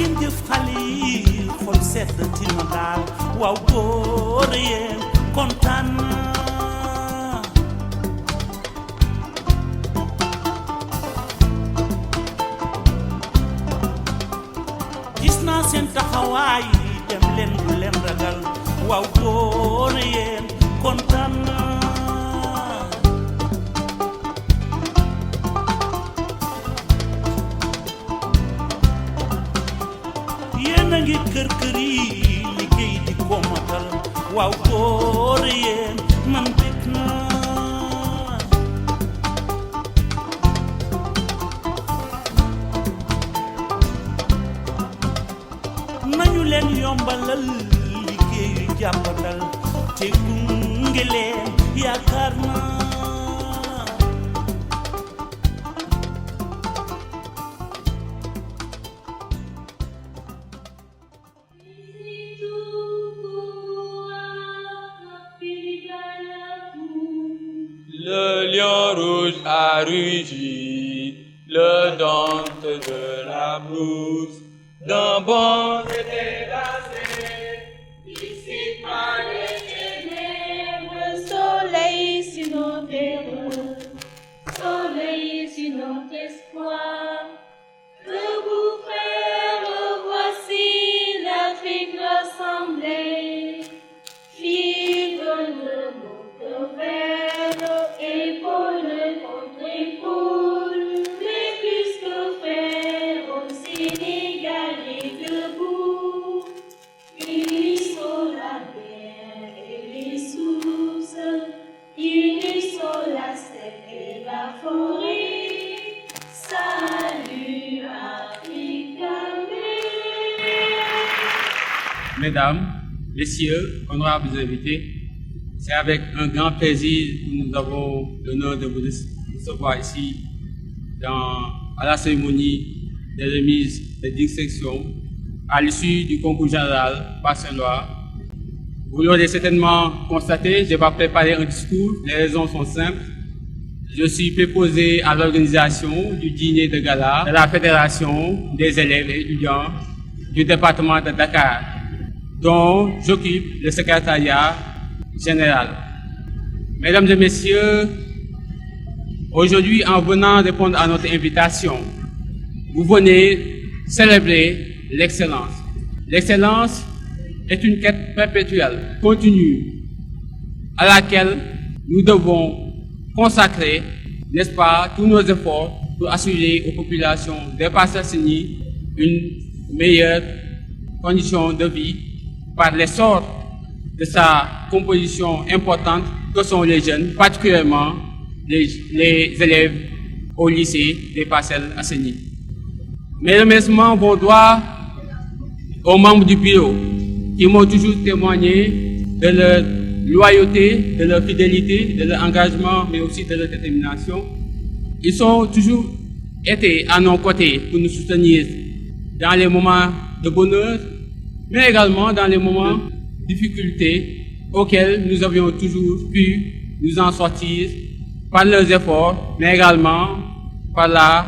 ngeen jëf xale yi xol sedd tina daal waaw góor yéen kontaan naa gis naa seen taxawaay dem leen bu leen ragal waaw góor yéen kontaan naa yéen a ngi kër kër yi liggéey di ko matal waaw góor yéen man bég naa nañu leen yombalal liggéeyu jàppandal te gunge leen yaakaar naa Le lion rouge a rugi, le dente de la blouse, d'un bon était lassé. Ici par les ténèbres, soleil sur nos terreurs, soleil sur notre espoir. Debout frères, voici l'Afrique rassemblée. Vive le monde vert, épaule contre épaule, mais plus que frères, au Sénégal et debout. Unissons la mer et les sources, unissons la steppe et la forêt. Salut Africa. Mesdames, Messieurs, honorables invités, c'est avec un grand plaisir que nous avons l'honneur de vous recevoir ici à la cérémonie de remise des distinctions à l'issue du concours général Passe-Loire. Vous l'aurez certainement constaté, je vais préparer un discours. Les raisons sont simples. Je suis préposé à l'organisation du dîner de gala de la Fédération des élèves et étudiants du département de Dakar, dont j'occupe le secrétariat général. Mesdames et messieurs, aujourd'hui, en venant répondre à notre invitation, vous venez célébrer l'excellence. L'excellence est une quête perpétuelle, continue, à laquelle nous devons consacrer, n'est-ce pas, tous nos efforts pour assurer aux populations des Parcelles-Assainies une meilleure condition de vie par l'essor de sa composition importante que sont les jeunes, particulièrement les élèves au lycée des Parcelles-Assainies. Mes remerciements vont droit aux membres du bureau qui m'ont toujours témoigné de leur loyauté, de leur fidélité, de leur engagement, mais aussi de leur détermination. Ils ont toujours été à nos côtés pour nous soutenir dans les moments de bonheur, mais également dans les moments de difficultés auxquels nous avions toujours pu nous en sortir par leurs efforts, mais également par la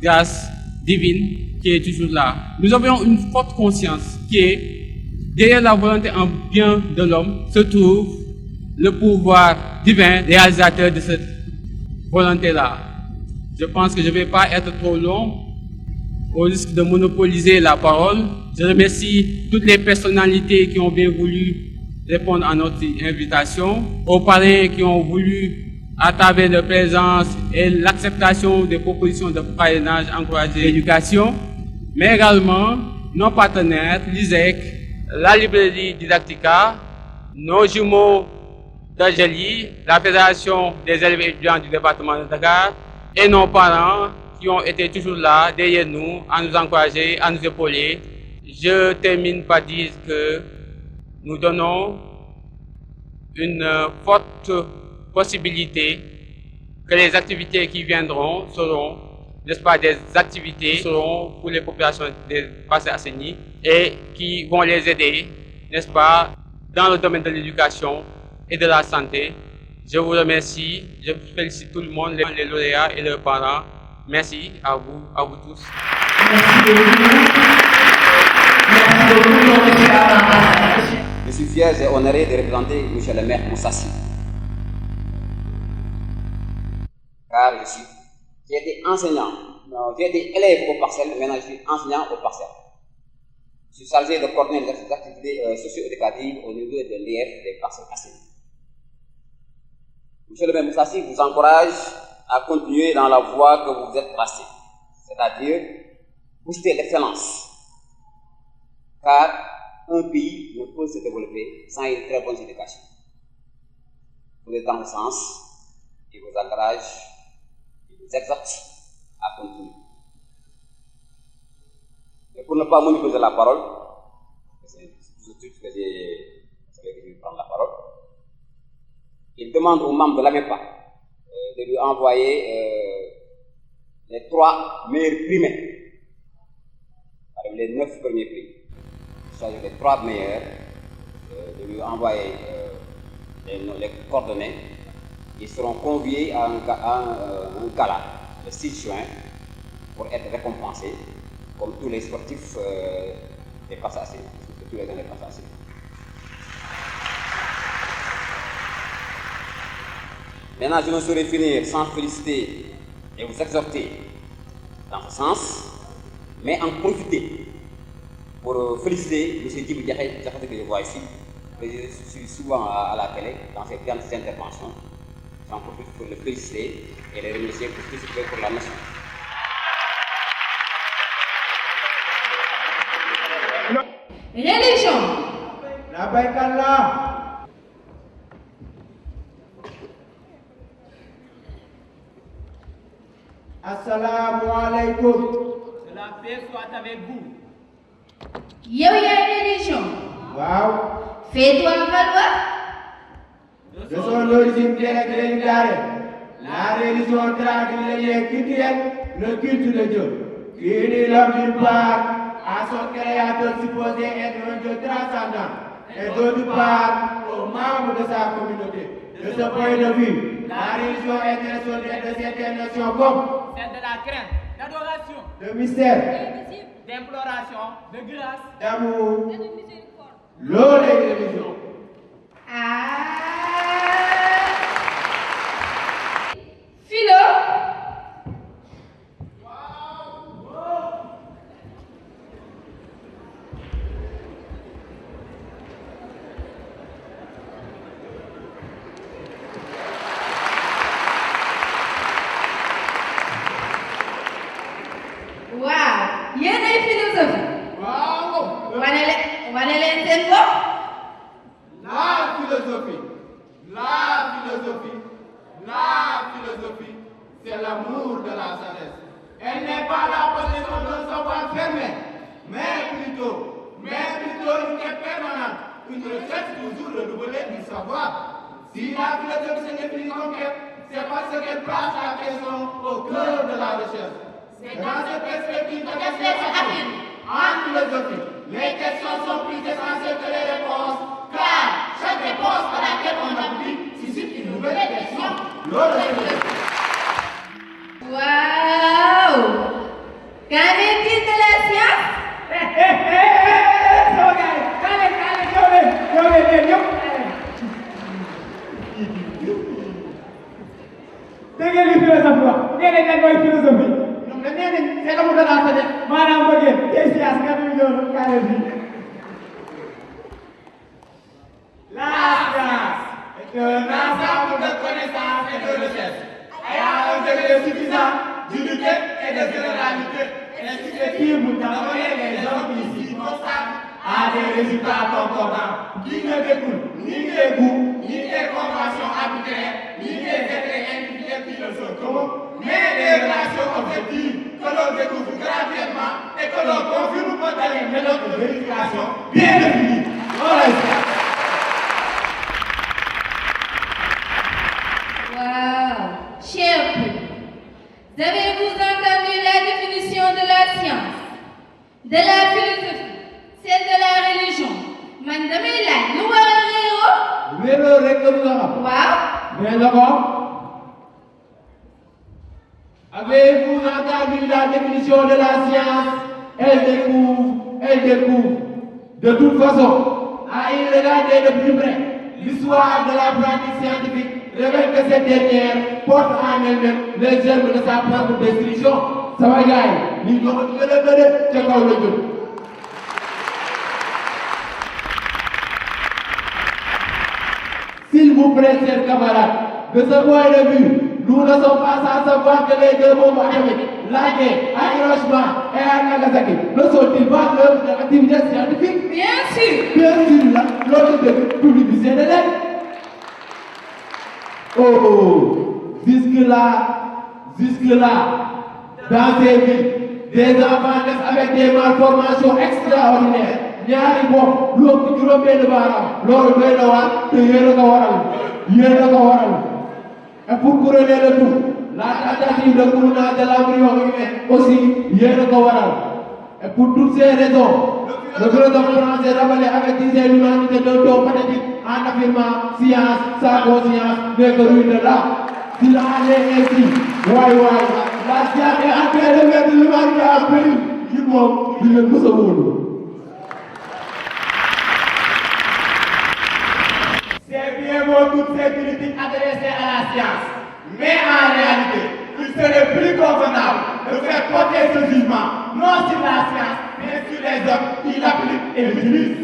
grâce divine qui est toujours là. Nous avions une forte conscience qui est derrière la volonté en bien de l'homme se trouve le pouvoir divin réalisateur de cette volonté-là. Je pense que je ne vais pas être trop long au risque de monopoliser la parole. Je remercie toutes les personnalités qui ont bien voulu répondre à notre invitation, aux parrains qui ont voulu, à travers leur présence et l'acceptation des propositions de parrainage, encourager l'éducation, mais également nos partenaires, l'ISEC, la librairie Didactica, nos jumeaux d'Algérie, la Fédération des élèves et étudiants du département de Dakar et nos parents qui ont été toujours là derrière nous, à nous encourager, à nous épauler. Je termine par dire que nous donnons une forte possibilité que les activités qui viendront seront, n'est-ce pas, des activités qui seront pour les populations des Parcelles-Assainies et qui vont les aider, n'est-ce pas, dans le domaine de l'éducation et de la santé. Je vous remercie, je félicite tout le monde, les lauréats et leurs parents. Merci à vous tous. Merci beaucoup. Je suis fier et honoré de représenter M. le maire Moussa Sy. Car j'ai été enseignant, j'ai été élève au parcelles, maintenant je suis enseignant au parcelles. Je suis chargé de coordonner les activités socio-éducatives au niveau de l'IF des parcelles ACI. M. le maire Moussa Sy vous encourage à continuer dans la voie que vous êtes tracée, c'est-à-dire booster l'excellence. Car un pays ne peut se développer sans une très bonne éducation. Vous êtes dans le sens, il vous encourage, il vous exhorte à continuer. Et pour ne pas monopoliser la parole, c'est tout ce que j'ai prendre la parole, il demande aux membres de l'AMEPA de lui envoyer les 3 meilleurs primés, parmi les 9 premiers prix. Il s'agit des 3 meilleurs, de lui envoyer les coordonnées. Ils seront conviés à un gala le 6 juin pour être récompensés comme tous les sportifs des passagers, de tous les années passagers. Maintenant, je ne saurais finir sans féliciter et vous exhorter dans ce sens, mais en profiter pour féliciter M. Djibril Diakhaté que je vois ici, que je suis souvent à la télé dans ses grandes interventions. J'en profite pour le féliciter et le remercier pour tout ce qu'il fait pour la nation. Religion. Assalamu alaikum. Que la paix soit avec vous. Yow yaay religion. Waaw. Fais-toi valoir. De son origine grecque-héréditaire, la religion traduit les liens culturels, le culte de Dieu, qui unit l'homme d'une part à son créateur supposé être un Dieu transcendant, et d'autre part aux membres de sa communauté. De ce point de vue, la religion est raisonnée de certaines notions comme Celle de la crainte, d'adoration, le mystère, d'imploration, de grâce, d'amour, l'eau des religions. Philo. Waaw, yéenay philosophie. Waaw. wane leen seen bopp. La philosophie, c'est l'amour de la sagesse. Elle n'est pas la possession d'un savoir fermé, mais plutôt une quête permanente, une recherche toujours renouvelée du savoir. Si la philosophie se définit comme quête, c'est parce qu'elle place la question au cœur de la recherche. C'est dans cette perspective que en philosophie, les questions sont plus essentielles que les réponses, car chaque réponse à laquelle on appuie suscite une nouvelle question. Waaw. Qu'en est-il de la science? Dégg ngeen li philosophe wax ngeen ne mooy philosophie ñoom dañ nee nañ c'est l'amour de la sagesse maanaam bëggee tey science nga dul ñëw kaale bi la science est un ensemble de connaissances et de recherches ayant un degré suffisant d'unité et de généralité ainsi susceptible d'amener les hommes ici constatent à des résultats concordants qui ne découlent ni des goûts, ni des conventions arbitraires, ni des effets individuels qui ne sont communs, mais des relations objectives que l'on découvre graduellement et que l'on confirme par les méthodes de vérification bien définies. Wow. Cher public, avez-vous entendu la définition de la science, de la philosophie, celle de la religion? Man damay laaj lu war a réeroo? Réeroo rek nga bëgg a xam. Waaw. Mais d'abord, avez-vous entendu la définition de la science? Elle découvre. De toute façon, à y regarder de plus près, l'histoire de la pratique scientifique révèle que cette dernière porte en elle-même les germes de sa propre destruction. Ça va gars yi ñu jox ko gën ca kaw la jëm. S'il vous plaît, chers camarades, de ce point de vue, nous ne sommes pas sans savoir que les deux bombes atomiques, lancées à Hiroshima et à Nagasaki, ne sont-ils pas l'œuvre de l'activité scientifique? Bien sûr. Bien sûr, l'autre de public du CNL. Oh, jusque-là, dans ces villes, des enfants naissent avec des malformations extraordinaires. ñaari bopp lu ëpp juróom-benn baaraam loolu doy na waar te yéen a ko waral et pour couronner le tout la tentative de clonage de l'embryon humain aussi yéen a ko waral et pour toutes ces raisons le philosophe français Rabelais avertissait l'humanité d'un don pathétique en affirmant science sans conscience n'est que ruine de l'âme. S'il en est ainsi waay la science est en train de mettre l'humanité en péril yi moom di leen mës a wóolu. C'est bien beau toutes ces critiques adressées à la science, mais en réalité, il serait plus convenable de faire porter ce jugement non sur la science, mais sur les hommes qui l'appliquent et l'utilisent.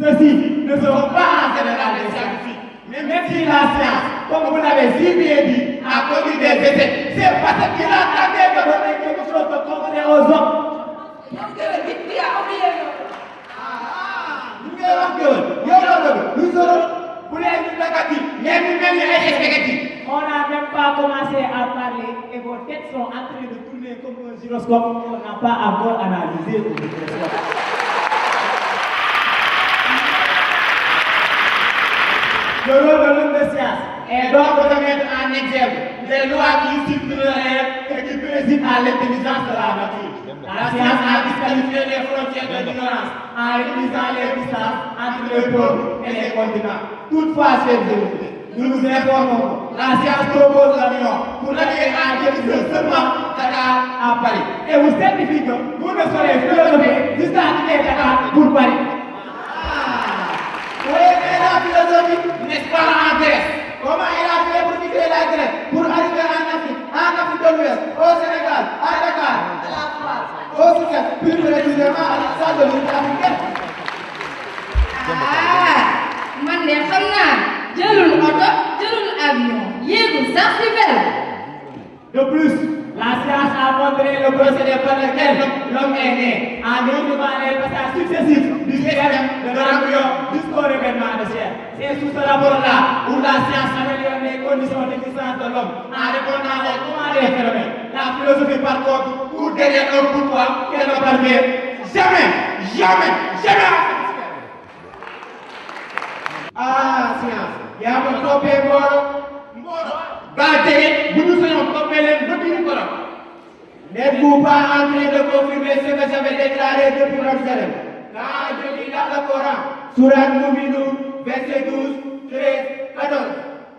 Ceux-ci ne seront pas en général les scientifiques, mais même si la science, comme vous l'avez si bien dit, a connu des essais, c'est parce qu'il a tenté de donner quelque chose de concret aux hommes. On n'a même pas commencé à parler et vos têtes sont en train de tourner comme un gyroscope qu'on n'a pas encore analysé au microscope. Le rôle de l'homme de science est donc de mettre en exergue les lois qui circuleraient et qui président à l'intelligence de la nature. La science a disqualifié les frontières de l'ignorance en réduisant les distances entre les peuples et les continents. Toutefois, chers amis, nous nous informons, la science propose l'avion pour aller en direction seulement Dakar à Paris. Et vous certifie que vous ne serez philosopher jusqu'à quitter Dakar pour Paris. Oui, mais la philosophie, n'est-ce pas en Grèce? Comment il a fait pour quitter la Grèce, pour arriver en Afrique de l'Ouest, au Sénégal, à Dakar, au Soudan, plus précisément à la salle de l'unité africaine? Man de xam naa jëlul oto jëlul avion yéegul sax ci vélo. De plus, la science a montré le procédé par lequel l'homme est né en découvert les passages successifs du système de l'embryon jusqu'au revêtement de chair. C'est sous ce rapport-là où la science améliore les conditions d'existence de l'homme en répondant aux comment des phénomènes. La philosophie, par contre, court derrière un pourquoi qu'elle ne parvient jamais. Ah, science, il y a un topé mort. Bah, vous nous soyons topé les deux micros. N'êtes-vous pas en train de confirmer ce que j'avais déclaré depuis notre célèbre? Quand je dis dans le Coran, Surat Mu'minun, verset 12, 13, 14.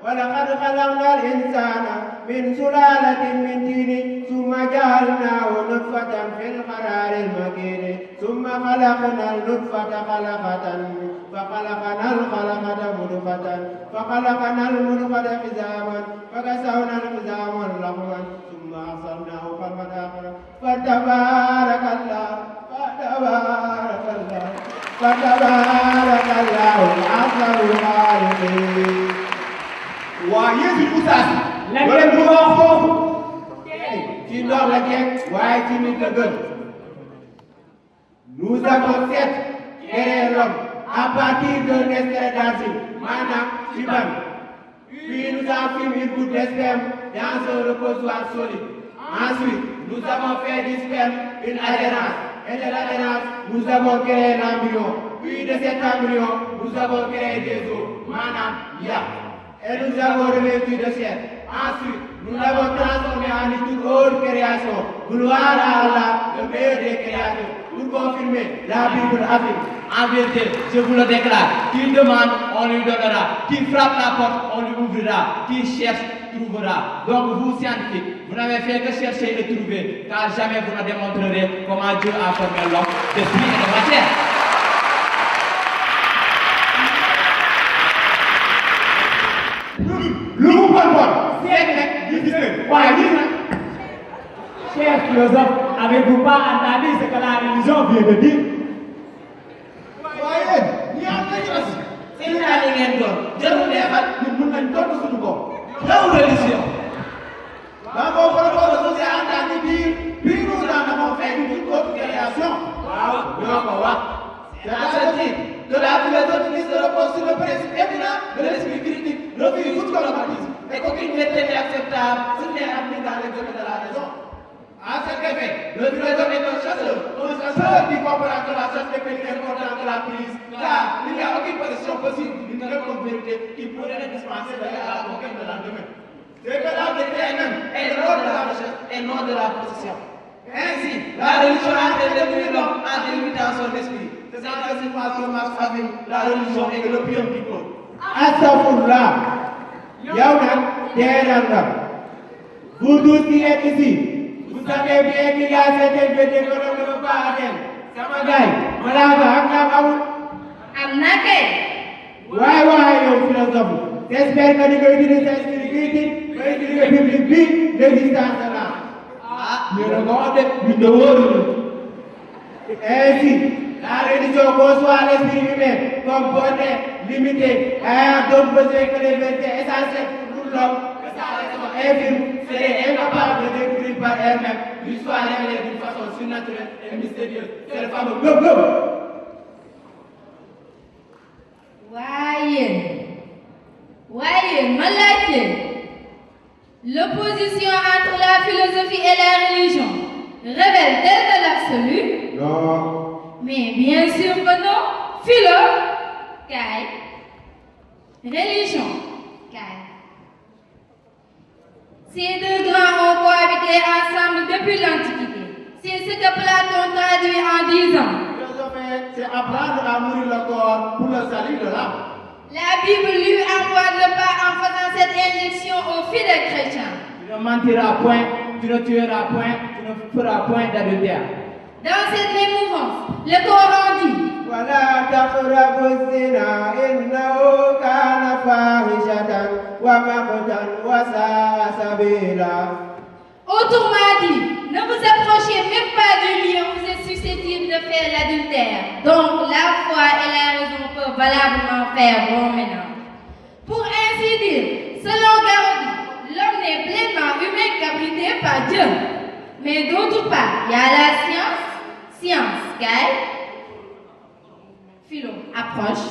وَلَقَدْ خَلَقْنَا الْإِنسَانَ مِنْ سُلَالَةٍ مِنْ طِينٍ ثُمَّ جَعَلْنَاهُ نُطْفَةً فِي الْقَرَارِ الْمَكِينِ ثُمَّ خَلَقْنَا النُّطْفَةَ خَلَقَةً فَخَلَقْنَا الْخَلَقَةَ مُضْغَةً فَخَلَقْنَا الْمُضْغَةَ عِظَامًا فَكَسَوْنَا الْعِظَامَ لَحْمًا ثُمَّ أَنشَأْنَاهُ خَلْقًا آخَرَ فتبارك الله أحسن الخالقين. waaye si Oustaz la ngeen bu wax foofu ci ndox la jekk waaye ci nit la gën. Nous avons certes créé l'homme à partir d'un extrait d'acide, maanaam ci ban. Puis nous en fîmes une goutte de sperme dans un reposoir solide. Ensuite, nous avons fait du sperme une adhérence. Et de l'adhérence, nous avons créé l'embryon. Puis de cet embryon, nous avons créé des os, maanaam yàq. Et nous avons revêtu de chair. Ensuite, nous l'avons transformé en une toute autre création. Gloire à Allah, le meilleur des créateurs. Pour confirmer, la Bible affirme. En vérité, je vous le déclare, qui demande, on lui donnera. Qui frappe la porte, on lui ouvrira. Qui cherche, trouvera. Donc vous, scientifiques, vous n'avez fait que chercher et trouver, car jamais vous ne démontrerez comment Dieu a formé l'homme d'esprit et de matière. Cher philosophe, avez-vous pas entendu ce que la religion vient de dire? waaye ñi am nañu aussi seen naa li ngeen doon jarul neexal ñun mën nañ doon suñu bopp yow religion dans mon propos de société entendu dire puis nous en avons fait une autre création waaw ñoo ko wax c'est-à-dire que la philosophie se repose sur le principe éminent de l'esprit critique refuse tout dogmatisme et qu'aucune vérité n'est acceptable si n'est admise dans l'examen de la raison. À cet effet, le philosophe est un chasseur qui comprend que la chasse est plus importante que la prise, car il n'y a aucune position possible d'une quelconque vérité qui pourrait le dispenser d'aller à la conquête de l'endemain. C'est que la vérité elle-même est l'ordre de la recherche et non de la possession. Ainsi, la religion a été détruire l'homme en délimitant son esprit. C'est ça que c'est parce que Marx a dit la religion est l'opium du peuple. Astaghfirullah. Yaounan, Dérangam. Vous tous qui êtes ici, vous savez bien qu'il y a certaines vérités que l'on ne peut pas atteindre. Samagay, Malaga, Akam, Aoul. Amnake. Ouais, yow philosophe. J'espère que tu vas utiliser l'esprit critique, tu vas utiliser le public, l'existence de l'âme. Nous regardons, nous devons. Ainsi, la religion conçoit l'esprit humain comme borné, limité, ayant donc besoin que les vérités essentielles pour l'homme, que sa raison infime serait incapable de découvrir par elle-même, lui soit révélée d'une façon surnaturelle et mystérieuse. C'est le fameux globe. Voyez, Malaké. L'opposition entre la philosophie et la religion révèle-t-elle de l'absolu? Non. Mais bien sûr que non. Philo, Kai. Religion, Kai. Ces deux grands ont cohabité ensemble depuis l'Antiquité. C'est ce que Platon traduit en disant. Philosopher, c'est apprendre à nourrir le corps pour le salut de l'âme. La Bible lui envoie le pas en faisant cette injection aux fidèles chrétiens. Tu ne mentiras point, tu ne tueras point, tu ne feras point d'adultère. Dans cette même mouvance, le Coran dit Voilà taqrabu zina innahu kana fahishatan wa maqtan wa sa'a sabila. Autrement dit, ne vous approchez même pas du lieu où vous êtes susceptible de faire l'adultère. Donc la foi et la raison peuvent valablement faire bon ménage. Pour ainsi dire, selon Gaudi, l'homme n'est pleinement humain qu'abrité par Dieu. Mais d'autre part, il y a la science, Gaël, philo, approche.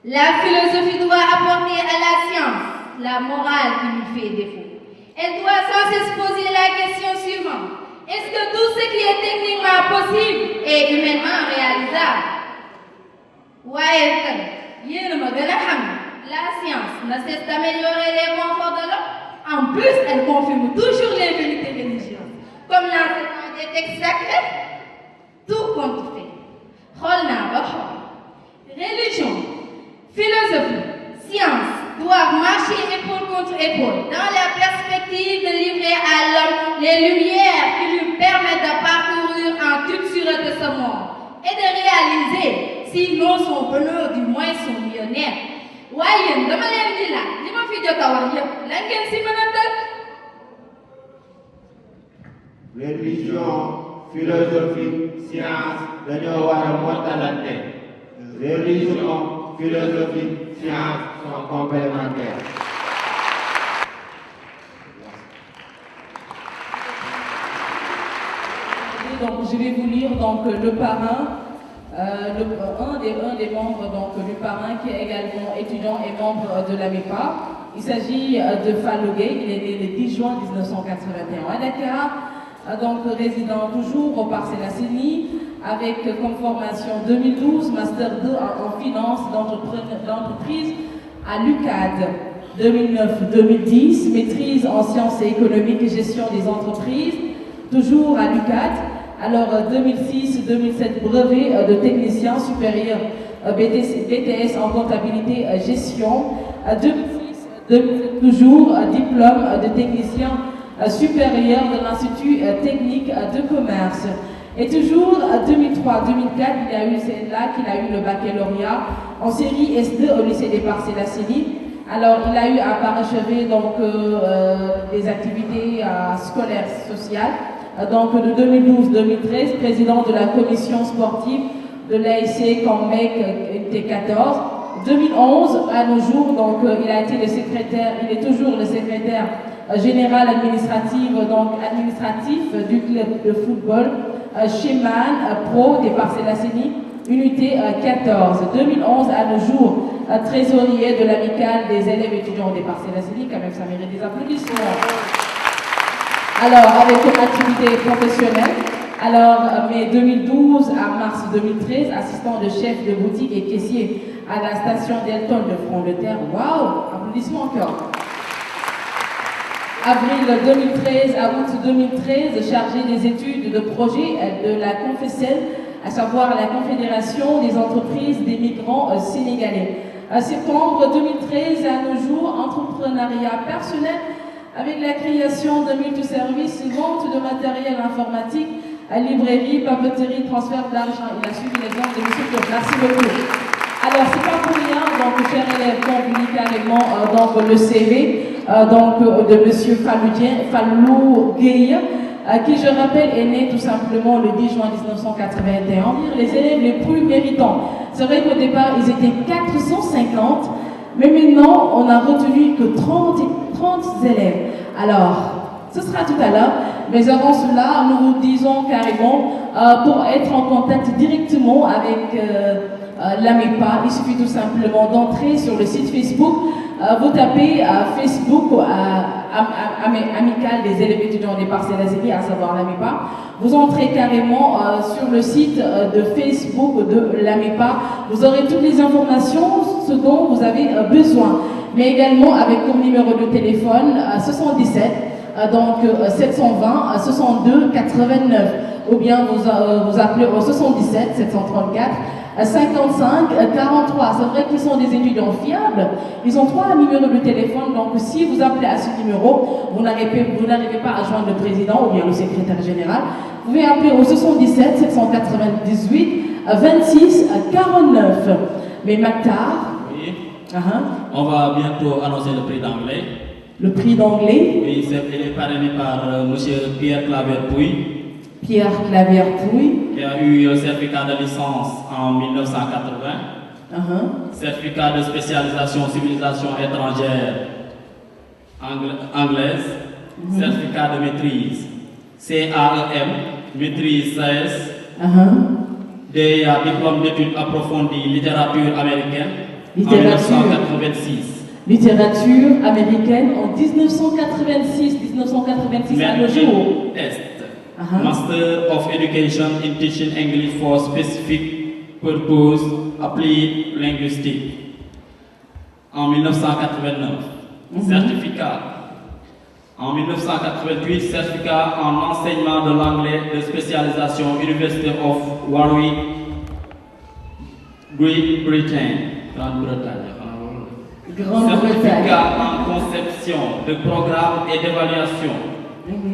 La philosophie doit apporter à la science la morale qui lui fait défaut. Elle doit sans cesse poser la question suivante. Est-ce que tout ce qui est techniquement possible est humainement réalisable? La science ne cesse d'améliorer les conforts de l'homme. En plus, elle confirme toujours les vérités religieuses. Comme l'enseignement des textes sacrés, tout compte fait. Religion, philosophie, science doivent marcher épaule contre épaule dans la perspective de livrer à l'homme les lumières qui lui permettent de parcourir en toute sûreté ce monde et de réaliser, sinon son bonheur, du moins son bien-être. Religion, philosophie, science, dañoo war a mottalante. Religion, philosophie, science sont complémentaires. Donc, je vais vous lire donc, le parrain, un des membres donc, du parrain qui est également étudiant et membre de la MEPA. Il s'agit de Falogay, il est né le 10 juin 1981 à Dakar, donc résident toujours au Parcelles Assainies, avec comme formation 2012, Master 2 en finance d'entreprise à l'UCAD. 2009-2010, maîtrise en sciences économiques et gestion des entreprises, toujours à l'UCAD. Alors 2006-2007, brevet de technicien supérieur BTS en comptabilité gestion. 2006, toujours diplôme de technicien supérieur de l'Institut technique de commerce. Et toujours 2003-2004, c'est là qu'il a eu le baccalauréat en série S2 au lycée des Parcelles Assainies, Alors, il a eu à parachever donc des activités scolaires sociales. Donc, de 2012-2013, président de la commission sportive de l'ASC Campmec T14. 2011 à nos jours, donc il a été le secrétaire, il est toujours le secrétaire général administratif du club de football Sheman Pro des Parcelles Assainies, unité 14. 2011 à nos jours, trésorier de l'amicale des élèves étudiants des Parcelles Assainies, quand même ça mérite des applaudissements. Alors avec une activité professionnelle. Alors, mai 2012 à mars 2013, assistant de chef de boutique et caissier à la station Delton de Front de Terre. Waouh! Applaudissements encore. Avril 2013 à août 2013, chargé des études de projet de la CONFESEL, à savoir la Confédération des entreprises des migrants sénégalais. Septembre 2013 à nos jours, entrepreneuriat personnel avec la création de multi-services, vente de matériel informatique, librairie, papeterie, transfert d'argent. Il a suivi l'exemple de M. Claude. Merci beaucoup. Alors, c'est pas pour rien, donc, chers élèves, qu'on lit carrément donc, le CV de M. Fallou Gueye, qui, je rappelle, est né tout simplement le 10 juin 1981. Les élèves les plus méritants. C'est vrai qu'au départ, ils étaient 450, mais maintenant, on a retenu que 30 élèves. Alors, ce sera tout à l'heure, mais avant cela, nous vous disons carrément, pour être en contact directement avec l'AMEPA, il suffit tout simplement d'entrer sur le site Facebook, vous tapez Facebook Amicale des élèves étudiants des Parcelles Assainies, à savoir l'AMEPA. Vous entrez carrément sur le site de Facebook de l'AMEPA. Vous aurez toutes les informations, ce dont vous avez besoin. Mais également avec comme numéro de téléphone 77 donc 720 62 89, ou bien vous appelez au 77 734 55 43. C'est vrai qu'ils sont des étudiants fiables. Ils ont 3 numéros de téléphone. Donc si vous appelez à ce numéro, vous n'arrivez pas à joindre le président ou bien le secrétaire général, vous pouvez appeler au 77 798 26 49. Mais Mactar, oui. On va bientôt annoncer le prix d'anglais. Le prix d'anglais? Oui, il est parrainé par M. Pierre Claver-Pouy. Pierre Claver-Pouy. Qui a eu un certificat de licence en 1980. Certificat de spécialisation civilisation étrangère anglaise. Certificat de maîtrise CAEM, maîtrise SAS. DEA, diplôme d'études approfondies littérature américaine en 1986. Littérature américaine en 1986 à nos jours. Master of Education in Teaching English for Specific Purpose Applied Linguistique en 1989. Certificat en 1988, certificat en enseignement de l'anglais de spécialisation University of Warwick, Great Britain, Grande-Bretagne. Certificat en conception de programmes et d'évaluation.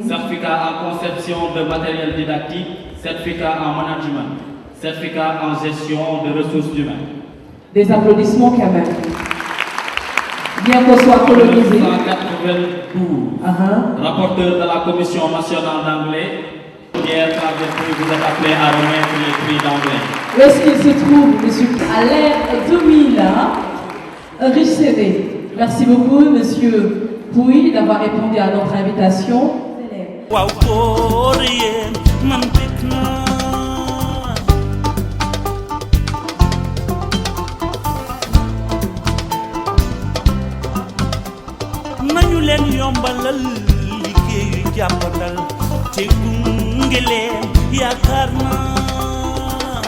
Certificat en conception de matériel didactique. Certificat en management. Certificat en gestion de ressources humaines. Des applaudissements quand même. Bien qu'on soit colonisé. 1992. Rapporteur de la Commission nationale d'anglais. Pierre Claver-Pouy, vous êtes appelé à remettre le prix d'anglais. Où est-ce qu'il se trouve, monsieur? À l'ère 2000, un riche CV. Merci beaucoup, monsieur Pouy, d'avoir répondu à notre invitation. nañu leen yombalal liggéeyu jàppandal te gunge leen yaakaar naa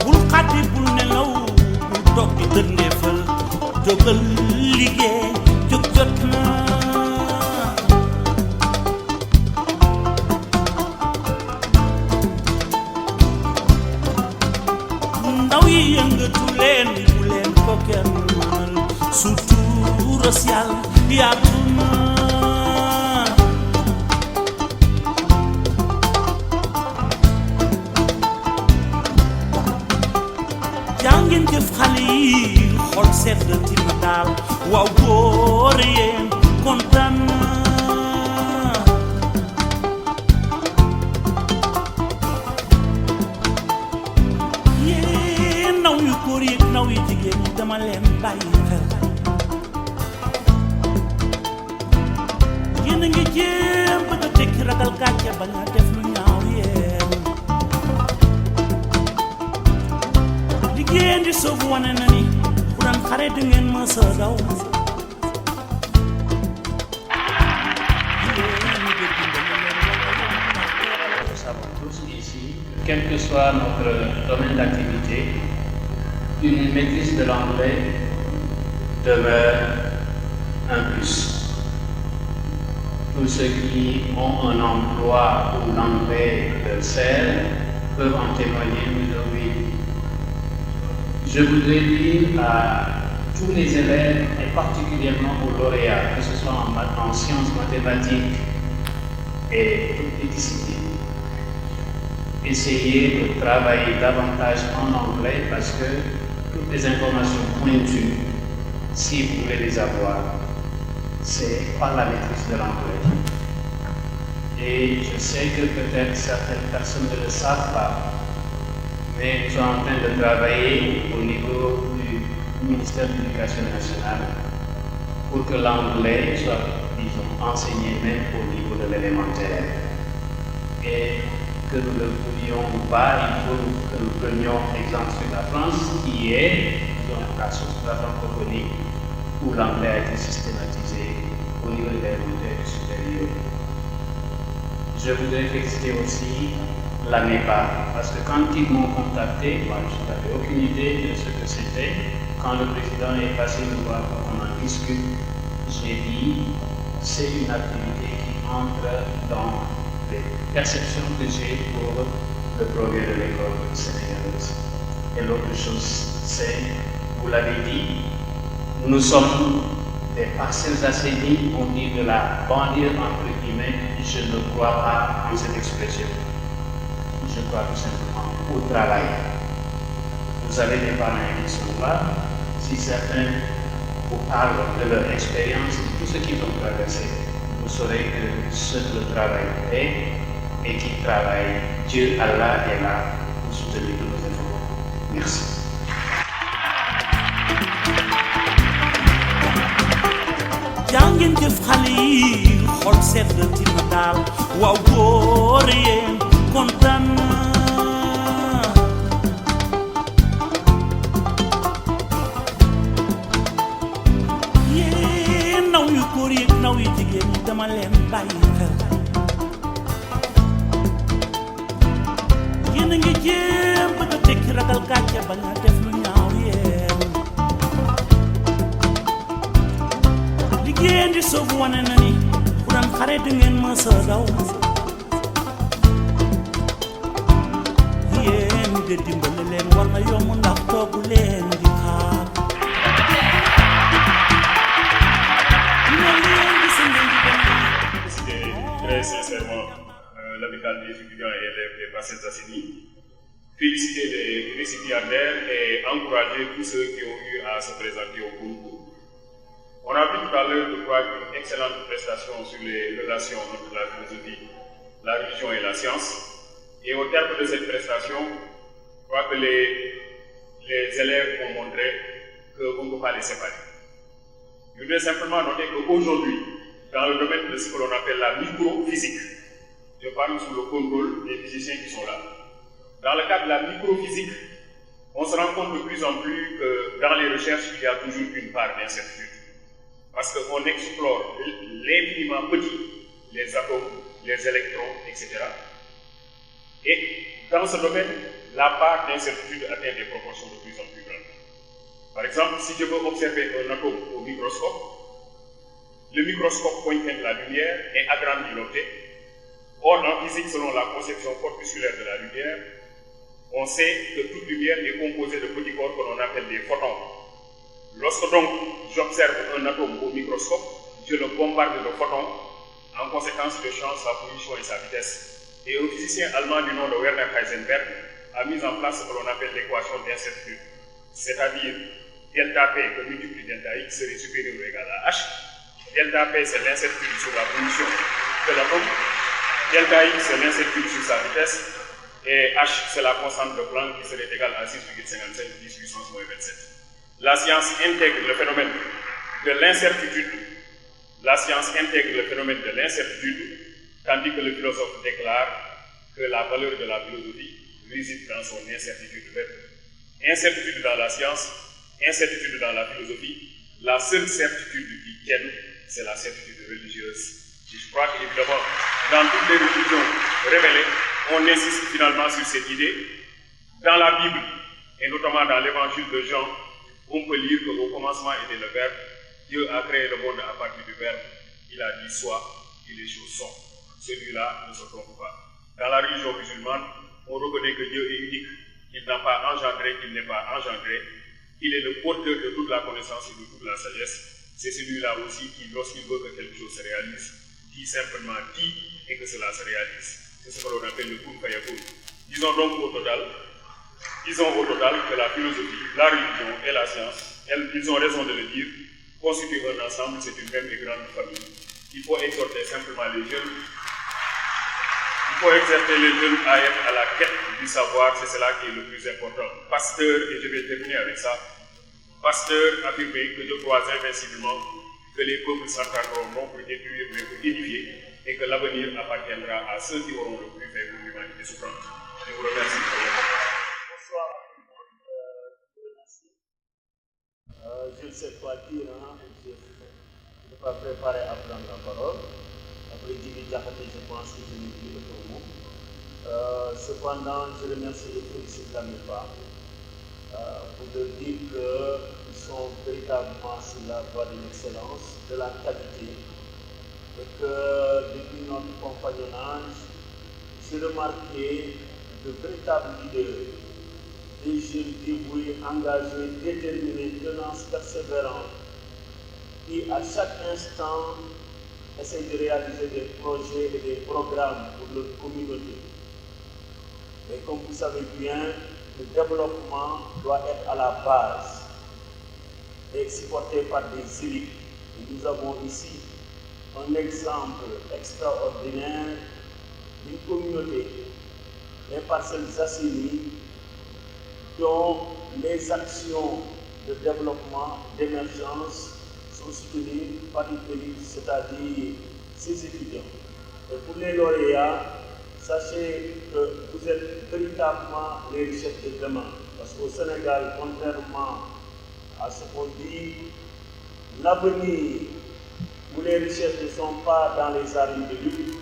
bul xaddi bul nelaw bul toog di dëndeefal jógal liggéey jóg jot na ndaw yi yëngatu leen bu leen ko kenn mënal surtout racial yaatu na jàngeen jëf xale yi xol sedd tina daal waaw góor yéen kontaan naa yéen naw yu góor yi naw yu jigéen ñi dama leen bàyyi xel yéen a ngi jéem bëgg a tekki ragal gàcce ba nga def lu ñaaw yéen liggéey di soobu wane na ni bu daan xare du ngeen ma sa daw Nous savons tous ici, quel que soit notre domaine d'activité, une maîtrise de l'anglais demeure un plus. Tous ceux qui ont un emploi où l'anglais leur sert peuvent en témoigner aujourd'hui. Je voudrais dire à tous les élèves, et particulièrement aux lauréats, que ce soit en sciences mathématiques et toutes les disciplines, essayez de travailler davantage en anglais parce que toutes les informations pointues, si vous voulez les avoir, c'est par la maîtrise de l'anglais. Et je sais que peut-être certaines personnes ne le savent pas, mais nous sommes en train de travailler au niveau du ministère de l'Éducation nationale pour que l'anglais soit, disons, enseigné même au niveau de l'élémentaire. Et que nous le voulions ou pas, il faut que nous prenions exemple sur la France, qui est, disons, la source de la francophonie, où l'anglais a été systématisé au niveau de l'élémentaire et supérieur. Je voudrais féliciter aussi la MEPA, parce que quand ils m'ont contacté, moi je n'avais aucune idée de ce que c'était. Quand le président est passé nous voir pour qu'on en discute, j'ai dit, c'est une activité qui entre dans les perceptions que j'ai pour le progrès de l'école sénégalaise. Et l'autre chose, c'est, vous l'avez dit, nous sommes des parcelles assainies, on dit de la banlieue entre guillemets, je ne crois pas en cette expression. Je crois tout simplement au travail. Vous avez des parents qui sont là, si certains vous parlent de leur expérience, de tout ce qu'ils ont traversé, vous saurez que ce que le travail est et qui travaille, Dieu, Allah est là pour soutenir tous nos efforts. Merci. jàngeen jëf xale yi xol sedd tina daal waaw góor yéen kontaan naa yéen naw yu góor yi naw yu jigéen ñi dama leen bàyyi xel yéen a ngi jéem bëgg a tekki ragal gàcce ba nga def lu ñaaw yéen liggéey di soobu wane na ni bu daan xare du ngeen ma sa daw yéen de dimbale leen war na yomb ndax toogu leen di xaar Féliciter très sincèrement l'amicale des étudiants et élèves des Parcelles Assainies, féliciter les récipiendaires et encourager tous ceux qui ont eu à se présenter au concours. On a vu tout à l'heure, je crois, une excellente prestation sur les relations entre la philosophie, la religion et la science. Et au terme de cette prestation, je crois que les élèves ont montré qu'on ne peut pas les séparer. Je voudrais simplement noter qu'aujourd'hui, dans le domaine de ce que l'on appelle la microphysique, je parle sous le contrôle des physiciens qui sont là. Dans le cadre de la microphysique, on se rend compte de plus en plus que dans les recherches, il y a toujours une part d'incertitude. Parce qu'on explore l'infiniment petit, les atomes, les électrons, etc. Et dans ce domaine, la part d'incertitude atteint des proportions de plus en plus grandes. Par exemple, si je veux observer un atome au microscope, le microscope pointant la lumière et agrandit l'objet. Or, en physique, selon la conception corpusculaire de la lumière, on sait que toute lumière est composée de petits corps que l'on appelle des photons. Lorsque donc j'observe un atome au microscope, je le bombarde de photons. En conséquence, je change sa position et sa vitesse. Et un physicien allemand du nom de Werner Heisenberg a mis en place ce que l'on appelle l'équation d'incertitude. c'est-à-dire delta P que multiplie delta X serait supérieur ou égal à H. Delta P, c'est l'incertitude sur la position de l'atome. Delta X, c'est l'incertitude sur sa vitesse. Et H, c'est la constante de Planck qui serait égale à 6,55 10 puissance moins 27. La science intègre le phénomène de l'incertitude. La science intègre le phénomène de l'incertitude, tandis que le philosophe déclare que la valeur de la philosophie réside dans son incertitude verte. Incertitude dans la science, incertitude dans la philosophie. La seule certitude qui tienne, c'est la certitude religieuse. Et je crois qu'évidemment, dans toutes les religions révélées, on insiste finalement sur cette idée. Dans la Bible, et notamment dans l'évangile de Jean, on peut lire qu'au commencement était le Verbe. Dieu a créé le monde à partir du Verbe. Il a dit soit, et les choses sont. Celui-là ne se trompe pas. Dans la religion musulmane, on reconnaît que Dieu est unique. Il n'a pas engendré, il n'est pas engendré. Il est le porteur de toute la connaissance et de toute la sagesse. C'est celui-là aussi qui, lorsqu'il veut que quelque chose se réalise, dit simplement dit et que cela se réalise. C'est ce que l'on appelle le kun fayakun. Disons donc au total que la philosophie, la religion et la science, ils ont raison de le dire, constituent un ensemble, c'est une même et grande famille. Il faut exhorter simplement les jeunes. Il faut exhorter les jeunes à être à la quête du savoir, c'est cela qui est le plus important. Pasteur, et je vais terminer avec ça, Pasteur affirmait que je crois invinciblement que les peuples s'entendront non pour détruire mais pour édifier et que l'avenir appartiendra à ceux qui auront le plus fait pour l'humanité souffrante. Je vous remercie. Bonsoir. Je ne sais pas dire, je n'ai pas préparé à prendre la parole. Après Djibi Diakhaté, je pense que je n'ai plus le mot. Cependant, je remercie et félicite la MEPA pour leur dire qu'ils sont véritablement sur la voie de l'excellence, de la qualité, et que depuis notre compagnonnage, j'ai remarqué de véritables leaders, des jeunes dévoués, engagés, déterminés, tenaces, persévérants, qui à chaque instant essayent de réaliser des projets et des programmes pour leur communauté. Mais comme vous savez bien, le développement doit être à la base et supporté par des élites. Et nous avons ici un exemple extraordinaire d'une communauté, les Parcelles Assainies, dont les actions de développement, d'émergence sont soutenues par une élite, c'est-à-dire ces étudiants. Et pour les lauréats, sachez que vous êtes véritablement les richesses de demain. Parce qu'au Sénégal, contrairement à ce qu'on dit, l'avenir où les richesses ne sont pas dans les arènes de lutte,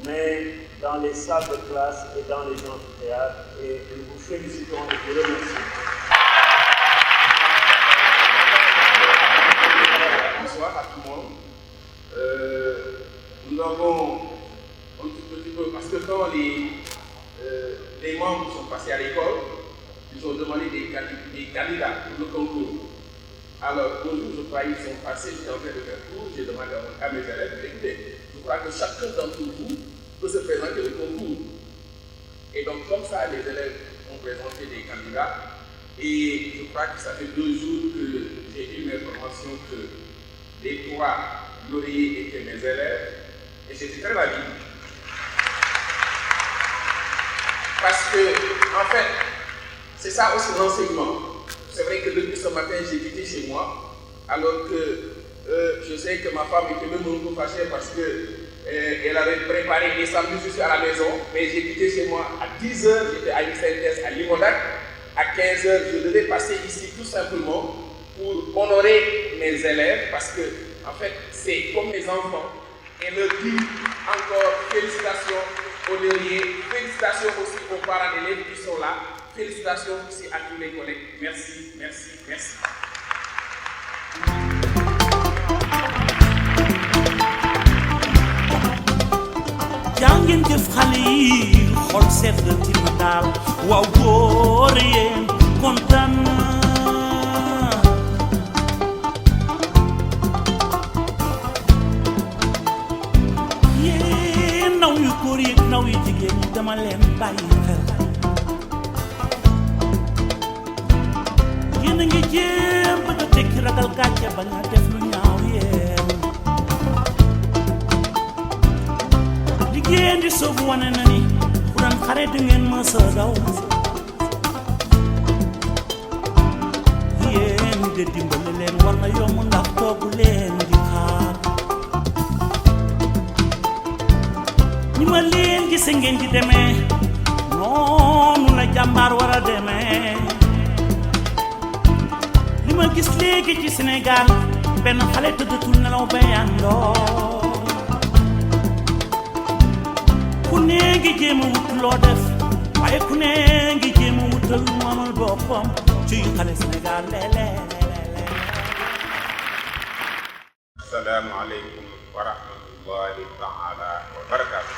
mais dans les salles de classe et dans les amphithéâtres. Et nous vous félicitons et vous remercions. Bonsoir à tout le monde. Nous avons un tout petit peu, parce que quand les membres sont passés à l'école, ils ont demandé des candidats pour le concours. Alors, un jour, je crois qu'ils sont passés, j'étais en train de faire cours, j'ai demandé à mes élèves, écoutez, je crois que chacun d'entre vous peut se présenter au concours. Et donc, comme ça, les élèves ont présenté des candidats. Et je crois que ça fait 2 jours que j'ai eu l'information que les 3 lauréats étaient mes élèves. Et j'étais très ravi. Parce que, en fait, c'est ça aussi l'enseignement. C'est vrai que depuis ce matin, j'ai quitté chez moi, alors que je sais que ma femme était même un peu fâchée parce qu'elle avait préparé des samedis, je suis à la maison, mais j'ai quitté chez moi à 10h, j'étais à une synthèse à Limonac. À 15h, je devais passer ici tout simplement pour honorer mes élèves parce que, en fait, c'est comme mes enfants. Et leur dire encore félicitations aux lauréats, félicitations aussi aux parents d'élèves qui sont là, félicitations aussi à tous les collègues. Merci, merci, merci. jàngeen jëf xale yi xol sedd tina daal waaw góor yéen kontaan naa yéen naw yu góor yi naw yu jigéen ñi dama leen bàyyi xel jéem bëgg a tekki ragal gàcce bañ a def lu ñaaw yéen liggéeyeen di soobu wane na ni bu doon xare du ngeen mës a daw yéen de dimbali leen war na yomb ndax toogu leen di xaar ni ma leen gise ngeen di demee noonu la jàmbaar war a demee li ma gis léegi ci Sénégal benn xale tëddatul nelaw ba yàndoo ku ne ngi jéem a wut loo def waaye ku ne ngi jéem a wutal lu amal boppam ci xale Sénégal léeg-léeg. Assalaamu aleykum wa rahmatullahi taala wa barakaatu.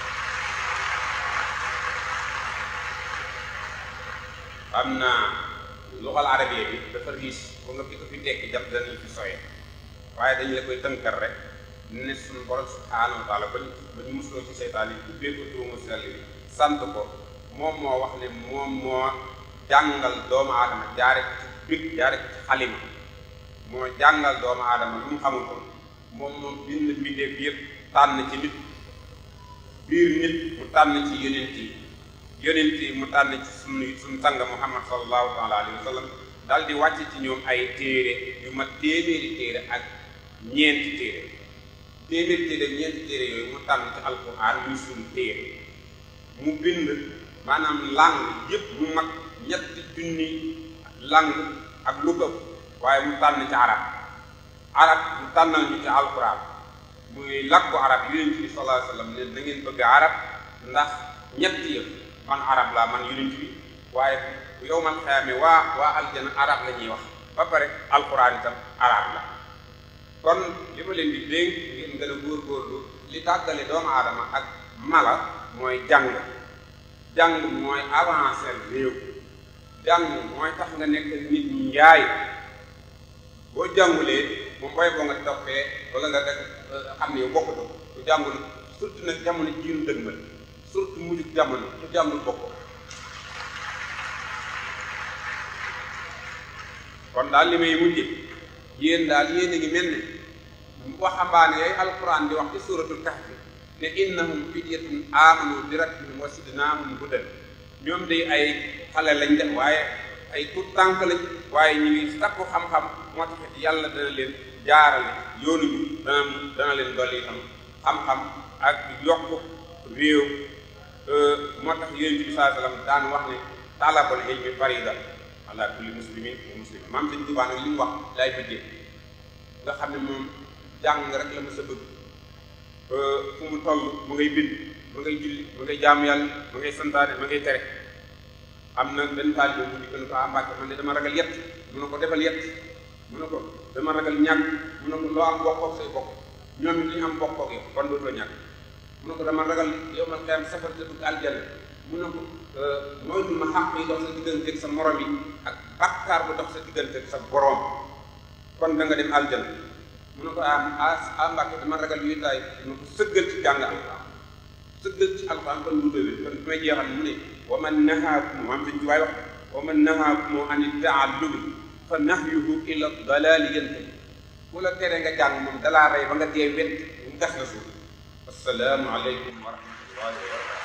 xam naa luxal arabiya bi dafa riche ba nga fi ko fi tekki jàpp danañ fi soye waaye dañu la koy tënkal rek ne suñu borom subhaanahu wa taala ba ñu musloo ci seytaan yi ubbee ko tuumu sell bi sant ko moom moo wax ne moom moo jàngal doomu aadama jaare ci big jaare ci xalima moo jàngal doomu aadama lu mu xamul ko moom bind mbindeef yëpp tànn ci nit biir nit mu tànn ci yonent yi mu tànn ci suñu sang Muhammad sallallahu taala alayhi wa sallam dal di wàcc ci ñoom ay téere yu ma téeméeri téere ak ñeenti téere yooyu mu tànn ci alquran muy suñu téere mu bind maanaam langue yëpp mu mag ñetti junni langue ak lu ko waaye mu tànn ci arab mu tànnal ñu ci alquran muy làkku arab yonent bi sallallahu alayhi wa sallam ne da ngeen bëgg arab ndax ñetti yëpp man arab laa man yonent bi waaye bu yow man xayame waa aljana arab la ñuy wax ba pare alquran itam arab la kon li ma leen di dénk ngeen gën a góorgóorlu li tàggale doomu aadama ak mala mooy jàng mooy avancer réew jàng mooy tax nga nekk nit ñi njaay boo jàngulee moom booy boo nga toppee wala nga xam ne yow bokkatu ku jàngul surtout nag jamono jiinu dëgmal surtout mujj jamono ku jàngul bokk kon daal li may mujje yéen a ngi mel ne waxambaane yay alquran di wax ci suratul kahfi ne innahum fityatun amanu bi rabbihim wa zidnaahum hudan ñoom day ay xale lañ def waaye ay tout tànk lañ waaye ñu ngi sakku xam-xam moo tax yàlla dana leen jaarale yoonu ñu dana leen dolli itam xam-xam ak yokk réew moo tax yonent bi sallallahu alayhi wa sallam daan wax ne talabul ilmi farida ala kulli muslimin wa muslim maam dañ Tuubaa nag li mu wax laay bëggee nga xam ne moom jàng rek la ma sa bëgg fu mu toll mu ngay bind ma ngay julli ma ngay jaamu yàlla ma ngay santaane ma ngay tere am na benn taalibe bu dikk ko Mbàkke man ne dama ragal yett mu ne ko defal yett mu ne ko dama ragal ñàkk mu ne ko loo am bokkook say bokk ñoom it li ñu am bokkook yow kon dootoo ñàkk mu ne ko dama ragal yow ma xeyam safar te dugg aljana mu ne ko moytu ma xàq yi dox sa digganteeg sa morom yi ak bàkkaar bu dox sa digganteeg sa borom kon da nga dem aljana mu ne ko Mbàkke dama ragal wéetaay mu ne ko sëggal ci jàng alxuraan sëggal ci alxuraan kon lu doy kon bi may jeexal mu ne wa man nahaakum maam dañ ci waay wax wa man nahaakum an taallumi fa nahyuhu ila dalaali yantahi ku la tere nga jàng moom dalaa rey ba nga dee wet mu gas la suuf assalaamu aleykum wa rahmatullahi wa barakatuh.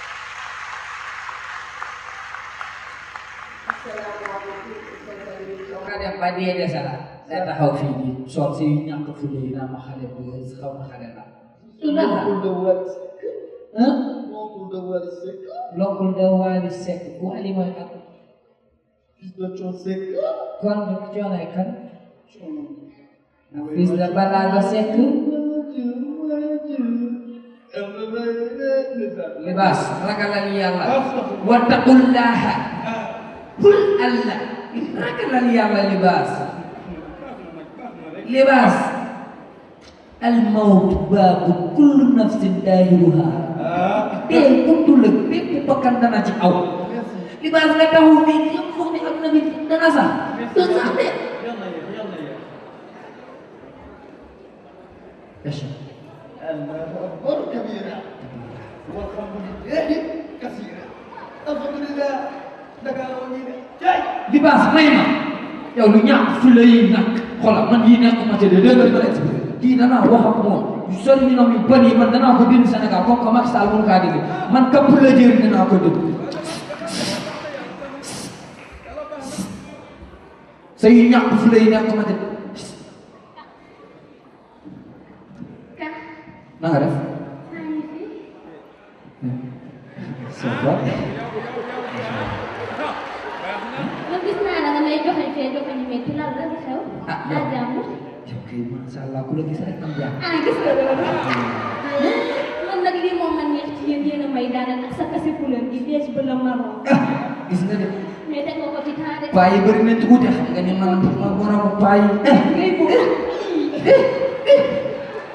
Ada yang padi aja salah. Saya tahu ini soal si yang kefuli nama kalian dulu sekarang kalian lah. Sudah. Lokul dawali sek. Ku alimai aku. Kon berkecuali kan. Hafiz balaga sek. Libas rakalan Allah. Wattaqullaha. Kul Allah. Rakalan Allah libas. Libas. Al-maut babu kullu nafsin dahiruha. Dia kuntulek, dia bukan dana jauh. Libas nggak tahu ni, yang fuk ni aku nabi dana sah. Susah deh. الله أكبر كبيرا والحمد لله كثيرا الحمد لله دقالوني جاي Libas, main yow lu ñàkk fu lay nag xoolal man yii nekk ma ci de dégg nga expliqué kii danaa wax ak moom yu sori ñu yu bëri man danaa ko dindi Sénégal comme que Macky Sall mënu kaa dindi man kapp la jëriñ danaa ko dindi sa yu ñàkk fu lay nekk ma ci na nga def ça va man gis naa la nga may joxe fee joxe ñu metti lan la di xew. ah daa jàmm. yow kay macha allah ku la gis rek am jàmm. ah gis nga loolu. man nag lii moom man neex ci yéen a may daanal ak sa kase couleur gi beige ba la marron. gis nga de. mais teg nga ko ci temps de. paa yi bëri nañ ci wuute xam nga ni man ma borom paa yi. ngay bëgg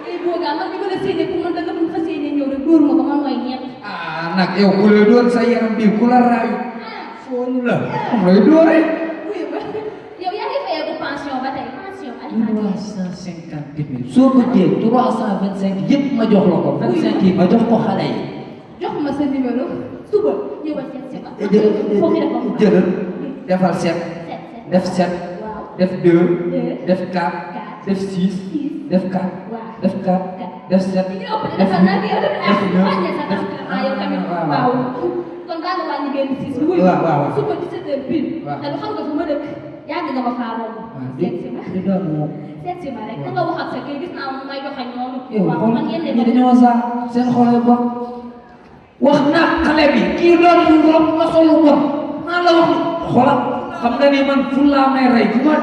ngay bëgg man bi ma la séenee pour man da nga fas yéene ñëw rek dóor ma ko man mooy ñett. ah nag yow ku lay doon sa yaram bi ku la raayu. foonu la. mooy doore. yow yaa ngi fayeeku pension ba tey pension alimentaire. 350 000 soo ko jël 325 yëpp ma jox la ko 25 yi ma jox ko xale yi. jox ma sa numéro suba ñëwal seet si ma. foofu dafa am jëlal defal 7 def 7 def 2 def 4 def 6 def 4 def 4 def 7 def 8 waaw kon daa nga wàññi benn 6 bi. waaw suba 17h pile. te lu xam nga fu ma dëkk yàgg nga ma faa romb. seet si ma seet si ma rek da nga wax ak sa kii gis naa mu ngay joxe noonu. waaw man yéen ñi dañoo saa seen xol yi bon wax naa xale bi kii doon yu rob ma solu bon maa la wax xoolal xam nga ni man fu laa may rey fu ma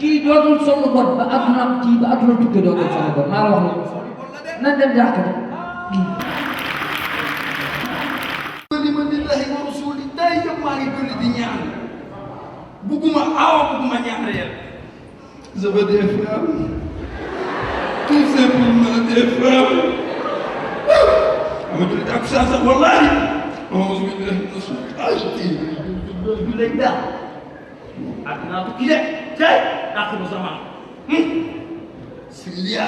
kii dootul solu bon ba adduna kii ba adduna tukki dootul solu bon maa la wax na dem jàkk lillahi wa rasuli day yëpp maa ngi julli di ñaan bugguma awa bugguma ñaan réel je veux des femmes tout simplement des femmes ama julli ak saa sax wallahi auzu billahi mina shaytaani rajiim julli daal àddina tukki de tey axiru zaman Sylvia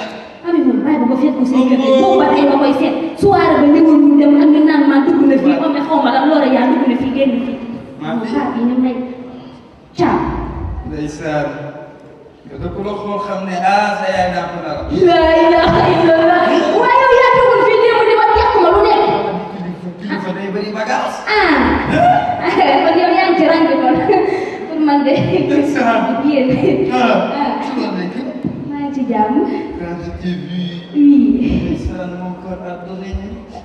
Ami moom bàyyi ba ko fekk ko seen kër boobu ba tey ma koy seet soirée ba ñëwoon ñu dem ak ñu naan maa dugg na fii moom xaw ma lan loolu yaa dugg na fii génn fii. maa fi xaar yi ñu may caam. ndeysaan nga dëkk la xool xam ne ah sa yaay daa ko dara. la ilaha illallah waaye yow yaa toogoon fii démb di ma yàq ma lu nekk. kilifa day bëri bagage. kon yow yaa ngi ci ràññi kon pour man de. yéen maa ngi ci jàmm. Quand je t'ai vu, oui. mon corps a donné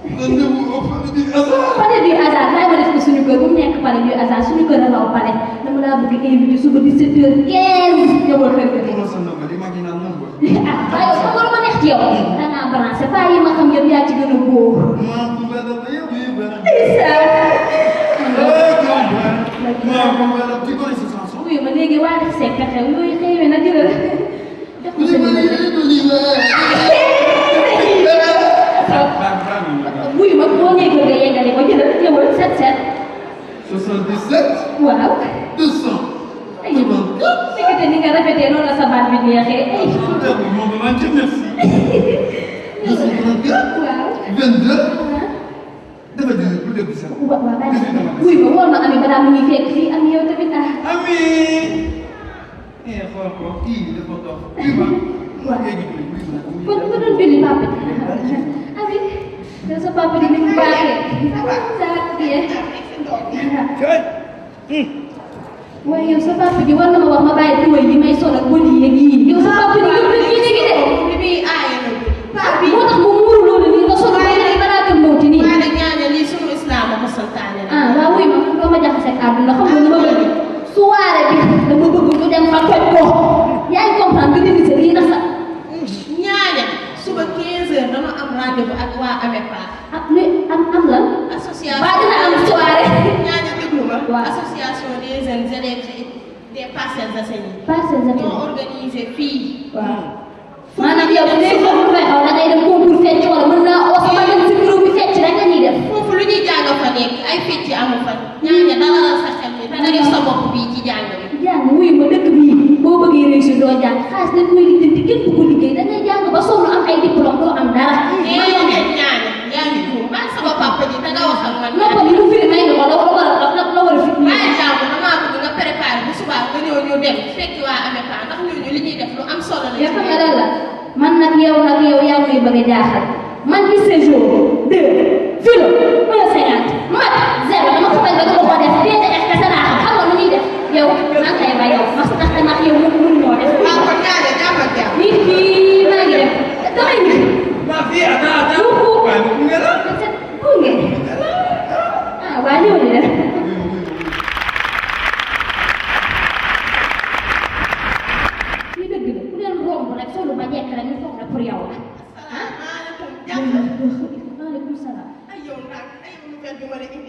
rendez-vous au palais du hasard. Palais du hasard laay ma def ko suñu kër bu mu nekk palais du hasard suñu kër la raw palais dama laa bëgg invité suba 17h15 ñëwal kër ga. waaye yow xam nga lu ma neex ci yow. da ngaa branché pas yi ma xam yëpp yaa ci gën a góor. oui ma léegi waa def sekk xew yooyu xëy na jëlal. wuyu ma boo ñëwee kër ga yeggale ko jëlal ñëwal 77. 77. waaw. 200. ay fekkete ni nga rafetee noonu la sa baat bi neexee. ay. waaw. 22. dafa jël bu dégg sax. waaw wuyu ma wool ma Ami balaa mu ñuy fekk fii Ami yow tamit ah. Ami. xool ko kii dafa dox. waaw kon nga doon julli papa Ami yow sa papa di ni mu baaxee saa bien waaye yow sa papa ji war na ma wax ma bàyyi tuway yi may sol ak bëri yeeg yii yow sa papa ji gëm na fii léegi de bi muy aaye na moo tax mu muuru loolu nii nga sol ay ay balaatal mawti nii waaye nag ñaane lii sunu islam ma ko santaane ah waaw wuy ma doo ma jaxase ak àdduna xam nga ni ma bëgg soirée bi dama bëgg ñu dem fa toj ko yaa ngi comprendre nga dindi sa lii ndax sa ñaaña suba 15h dama am rendez-vous ak waa AMEPA ak lu am lan association ba dina am soirée ñaaña déglu ma association des jeunes élèves des Parcelles Assainies ñoo organisé fii waaw maanaam yow léegi foofu fay xaw da ngay dem concours fecc wala mën naa oo sama dem si bureau bi fecc rek la ñuy def foofu lu ñuy jàng fa nekk ay fecc amu fa ñaaña dalal sa xel bi danga def sa bopp bii ci jàng bi jàng wuyu ma dëkk bii boo bëggee réussir doo jàng xaalis dañ koy lijjanti kenn du ko liggéey da ngay jàng ba sonn am ay diplôme doo am dara yaa ngi tuum man sama papa ji da nga wax ak man noppal yi lu firi may nga ko bëgg a jaaxal man bi séjour 2 philo 1,50 mat 0 dama ko bañ ba dama ko def DTF kese laa xam nga nu ñuy def yow maa ngi ba yow mas ndax dama yow mënuñoo def. waaw kon ñaare jàppal jàpp. nit ki maa ngi def damay nit. maa fi attends waaye mu ngi la. ah waa ñëw ni def. lii dëgg la ku leen romb rek solu ba jekk rek ñu foog na pour yow la. maaleykum salaam.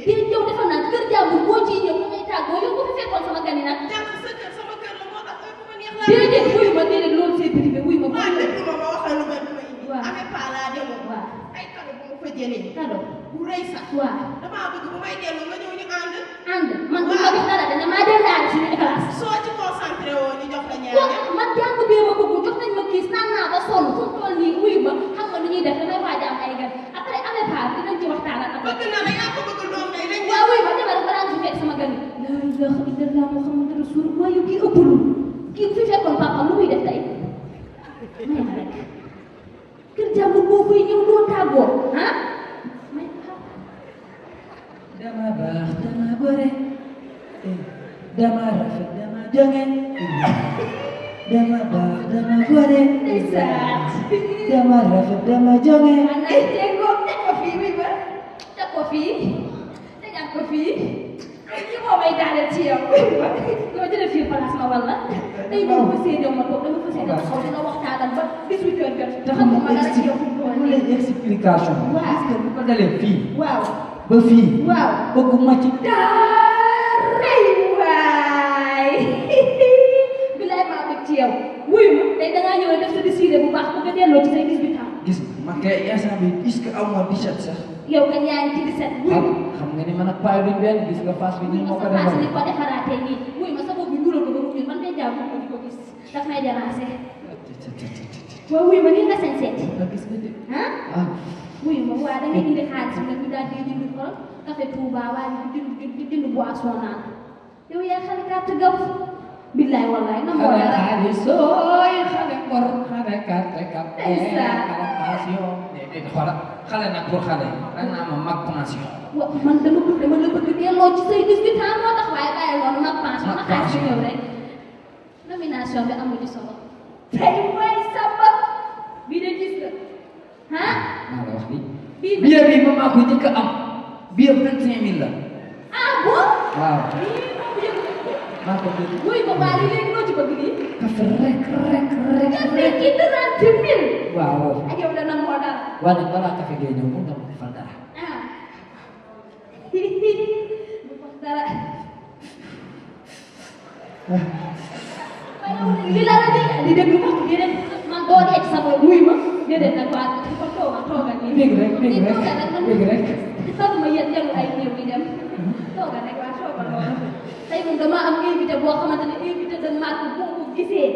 déedéet yow defoon naa kër jàmbur boo ciy ñëw mu ngay tàggoo yow boo fi fekkoon sama gan yi nag. déedéet wuyu ma déedéet loolu c'est privé wuyu ma. waaw kado bu rëy sax. waaw damaa bëgg bu may dellu nga ñëw ñu ànd. ànd man bu ma wax dara dana maa dem daal suñu classe. soo ci concentré woo ñu jox la ñaar. man jàng bee ma bëgg jox nañ ma kiis naan naa ba sonn fu mu toll nii wuyu ma xam nga lu ñuy def damay waaj a am ay gan après amee part dinañ ci waxtaan ak. bëgg na la yaa ko bëgg doom day dañ. waaw wuyu ma demal balaa nga fi fekk sama gan yi. laa ilaaha illallaah Muhammadu Rasuul waaye kii ëppul kii bu fi fekkoon papaam lu muy def tey may ma rek kër jàmbur boo fay ñëw doo tàggoo ah. dama baax dama gore dama rafet dama jonge dama baax dama gore dama rafet dama jonge. ay jéego teg ko fii bi ba teg ko fii tegaat ko fii ñi moo may daaneel ci yow yow jëlee fii place ma walla tey doo fa séedoo ma toog dama fa séedoo xaw dina waxtaanal ba 18 heures jot xam nga ma dara ci yow mu lay explication parce que bu ko dalee fii waaw ba fii waaw bëgguma ci daaray waay bilaay maa bëgg ci yow wuyu ma tey dangaa ñëw def sa décidé bu baax bu nga delloo ci say 18 ans gis ma kay instant bi est-ce que aw ma 17 sax yow kañ yaa ngi ci 17 wuyu xam nga ni man ak paay duñ benn gis nga face bi ni moo ko defal ni ko defaraatee nii wuyu ma sa bopp bi ñuulal ko ba mu ñuul man day jaaw ko di ko gis daf may déranger waaw wuyu ma nii nga seen seeti gis nga ah wuyu ma waa da ngay indi xaalis bi nag ñu daal di jënd xool café Touba waaye ñu jënd boisson naan yow yaa xale kàtt gaw billaay wallaay na moo dara xale sooy xale ngor xale kàtt gab xale passion déedéet xoolal xale nag pour xale da naa ma mag pension wa man dama la bëgg delloo ci say 18 ans moo tax waaye bàyyi loolu mag pension na xaalis bi ñëw rek nomination bi amu ci solo tey waay samba bii de gis nga ah maa la wax bi billet bi moom maa ko njëkk a am billet 25 000 la ah bon waaw maa ko njëkk wuy ba waa li léegi loo ci bëgg nii kafe rek kafe ki 30 000 waaw ak yow dana moo dara waaye nag balaa kafe ngay ñëw mun nga ma defal dara ah bu wax dara li la la di déglu ma déedéet man doo dee ci sama wuy ma déedéet nag waa ko toogal nii dégg rek sax ma yéen jarul ay néew yi dem toogal rek waa toogal loolu tey moom dama am invité boo xamante ne invité de marque boo ko gisee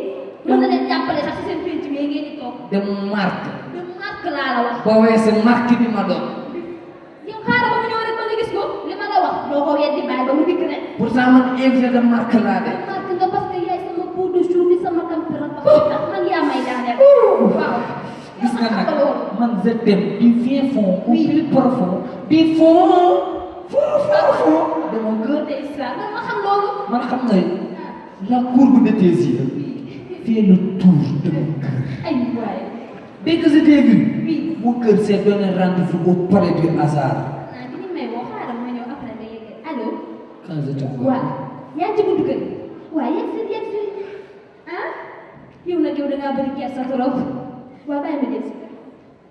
mën na leen jàppale sax ci seen penc bi ngeen di toog de marque laa la wax boo weesoo marque bi ma doon yow xaaral ba mu ñëw rek ba nga gis ko li ma la wax doo ko weddi bàyyi ba mu dikk rek pourtant man invité de marque laa de marque nga parce que yaay sama pot de jour bi sama température tax man yaa may daaneel waaw gis nga nag man je t'aime du fin fond au plus profond du fond de mon cœur man ma xam loolu man xam nga la courbe de tes yeux fait le tour de mon cœur ay waay dès que je t'ai vu mon cœur s'est donné rendez-vous au palais du hasard naa di may woo xaaral ma ñëw après nga yegg allo quand je te vois waaw yaa ngi ci buntu kër waaw yegg si ah yow nag yow da ngaa bëri kersa trop waaw bàyyi ma jël si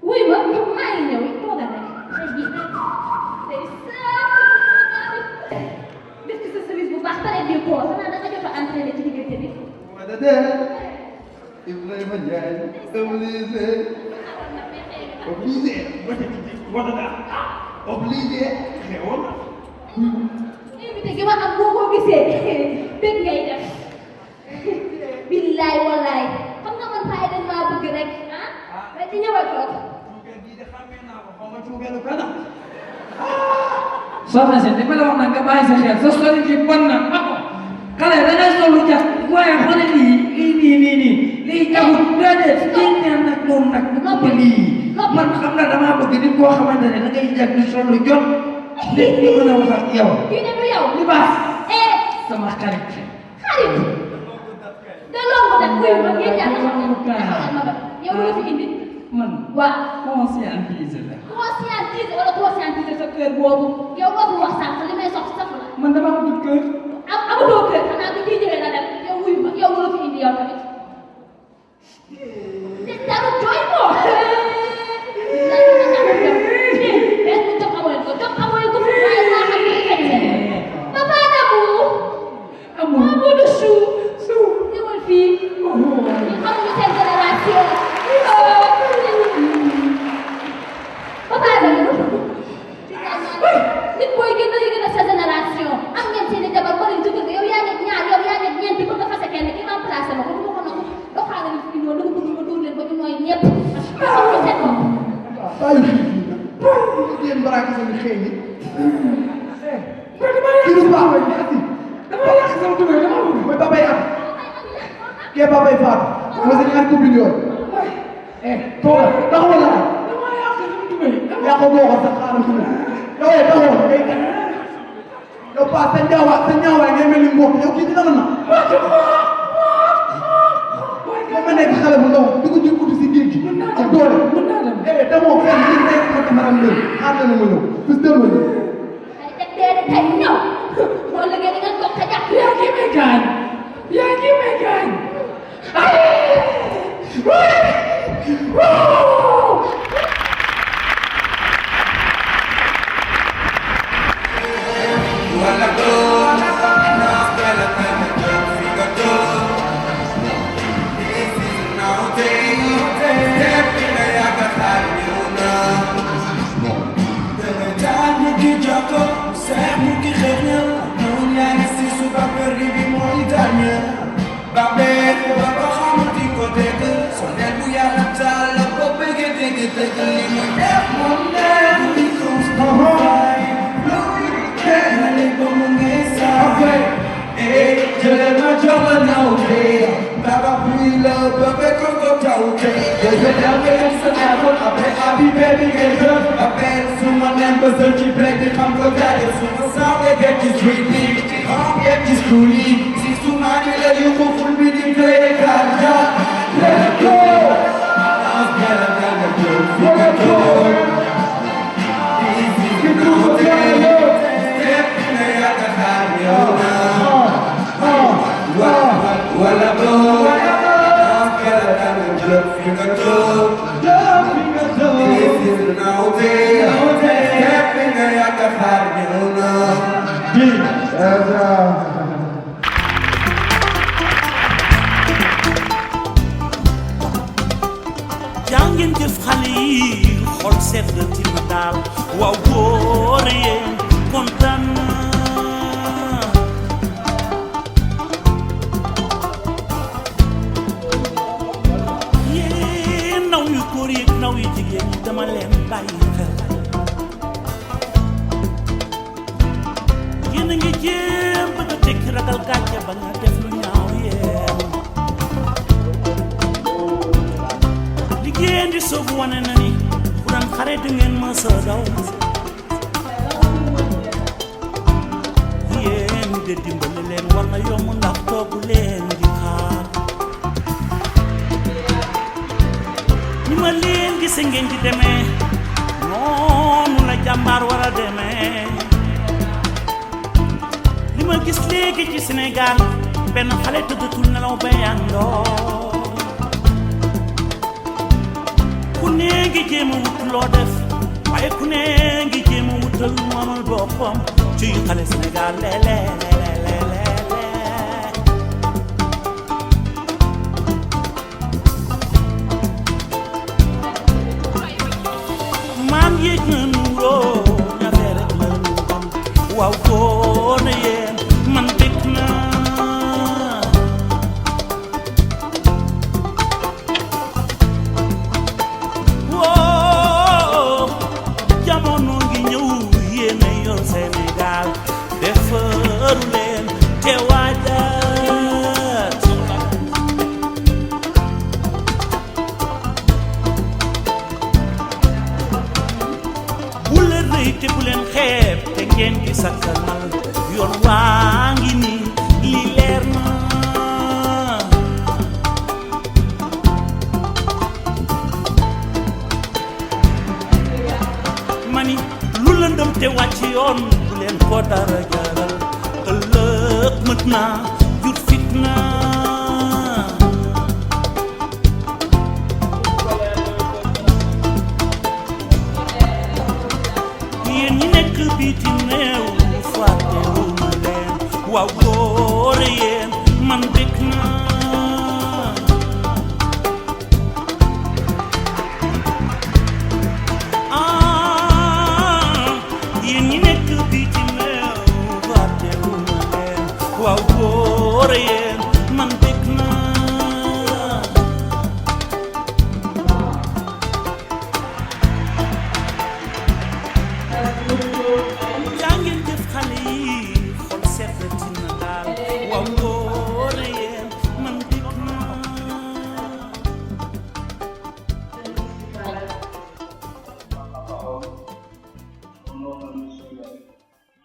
wuy ma maa ngi ñëw toogal rek xëy bi day def ci sa service bu baax pare bi ko xanaa da nga jot a entraîné ci diggante bi Ibrahima Ndiaye obligé obligé xewoon invité gi ma am boo ko gisee dégg ngay def billaay wallaay xam nga man fay dañ maa bëgg rek ah rek ci ñëwal toog soxna si li ma la wax nag nga bàyyi sa xel sa sori ji bon na xale da ngay solu jax waaye xoolal lii nii lii jaxut déedéet lii neex nag moom nag bu ëpp lii man xam na damaa bëgg nit koo xamante ne da ngay jag di sol lu jot nit ñi mën a wax ak yow. kii de du yow. li baax. sama xarit. xarit. de longu def kuy ma yéen ñaar yow la fi indi. man. waaw. conscientiser la. conscientiser wala conscientiser sa kër boobu. yow loo fi wax sànq li may sox saf la. man dama am kër. amatoo kër xanaa bi kii ñëwee la dem yow wuyu ma yow la fi indi yow tamit. te dara jooy ko. Papa Dabou. Amadou Chou. ñëwal fii. ñu xamuñu seen génération. Papa Dabou. nit booy gën a sa génération. am ngeen seen i jabar ba leen jóge yow yaa nekk ñaar yow yaa nekk ñeenti bëgg a fase kenn ki remplacé ma ko du ma ko nangu doxaale ni fi ñëw dama bëgg ma dóor leen ba ñu nooy ñëpp. xamuñu seen bopp. bàyyi yéen baraaka seen xëy ni kii du baax mooy asi dama yàq sama tubéy dama bëgg mooy babay am kee babay faatu mooy seen ñaari copine yooyu toogal taxawal la dama yàq sama tubéy yaa ko boo ko sax xaaral tubéy yow taxawal ngay kat yow pas sa ñaawaay ngay mel ni mbokk yow kii dina la na ma nekk xale bu ndaw di ko jël si géej gi ak doole demoo fenn li nekk ma tamaram leen xaar na ma ñëw bis dem ma ñëw tey ñëw boo liggéey di nga toog sa jàpp yaa ngi may gaañ jàngeen jëf xale yi xol sedd ci ma daal waaw góor yéen kontaan naa yéen ndaw yu góor yi ndaw yu jigéen ñi dama leen bàyyi xel yéen a ngi jéem bëgg a tekki ragal gàcce ba nga def lu ñaaw yéen liggéey di soobu wane na ni bu daan xare du ngeen ma sa daw yéen de dimbali leen war na yomb ndax toogu leen di xaar ni ma leen gise ngeen di demee noonu la jàmbaar war a demee li ma gis léegi ci Sénégal benn xale tëddatul nelaw ba yàndoo ku ne ngi jéem a wut loo def waaye ku ne ngi jéem a wutal mu amal boppam ci xale Sénégal maam yéeg na nuuroo ñafe rek la nu am waaw góor na yéen man bëgg naa jamono ngi ñëw yéen a yor Sénégal defaru leen te waajal sakkanal yoon waa ngi nii li leer na mani lu lëndëm te wàcc yoon bu leen ko dara jaral ëllëg mët naa jur fitna yéen ñi nekk bitim réew fàttewuñu leen waaw góor yéen man bég naa yéen ñi nekk bitim réew fàttewuñu leen waaw góor yéen man bég naa jàngeen jëf xale yi xol seetati na daal waaw góor yéen man bég naa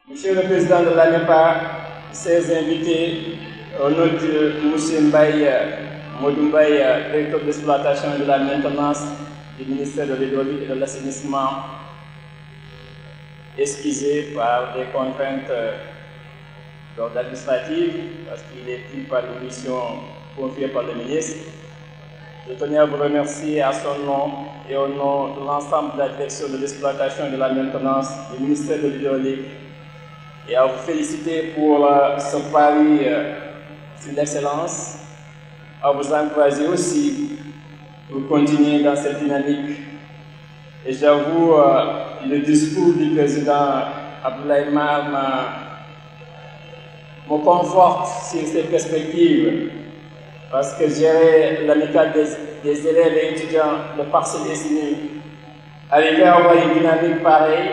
Monsieur le Président de l'ANEPA, ses invités, au nom de M. Mbaye, Modou Mbaye, directeur d'exploitation et de la maintenance du ministère de l'Hydraulique et de l'Assainissement, excusé par des contraintes d'ordre administratif, parce qu'il est pris par une mission confiée par le ministre. Je tenais à vous remercier à son nom et au nom de l'ensemble de la direction de l'exploitation et de la maintenance du ministère de l'Hydraulique et à vous féliciter pour ce pari sur l'excellence, à vous encourager aussi pour continuer dans cette dynamique. Et j'avoue, le discours du président Abdoulaye Mar me conforte sur ces perspectives, parce que gérer l'amicale des élèves et étudiants de Parcelles Assainies, arriver à avoir une dynamique pareille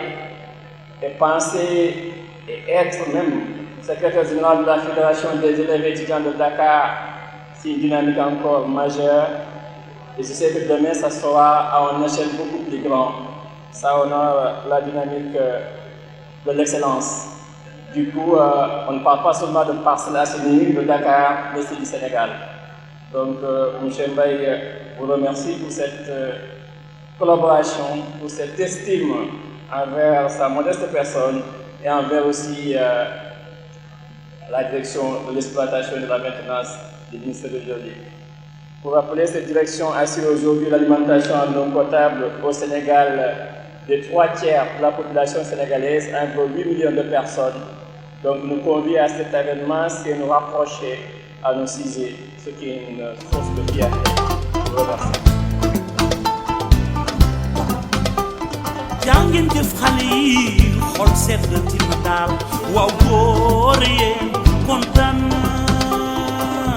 et penser et être même secrétaire général de la Fédération des élèves et étudiants de Dakar, c'est une dynamique encore majeure. Et je sais que demain, ça sera à une échelle beaucoup plus grande. Ça honore la dynamique de l'excellence. Du coup, on ne parle pas seulement de Parcelles Assainies, de Dakar, mais c'est du Sénégal. Donc, M. Mbaye vous remercie pour cette collaboration, pour cette estime envers sa modeste personne et envers aussi la direction de l'exploitation et de la maintenance du ministère de l'Hydraulique. Pour rappeler, cette direction assure aujourd'hui l'alimentation en eau potable au Sénégal des 3/4 de la population sénégalaise, entre 8 millions de personnes. Donc, nous convie à cet événement, c'est nous rapprocher à nos sujets, ce qui est une source de fierté. Je vous remercie. jàngeen jëf xale yi xol seetati na daal waaw góor yéen kontaan naa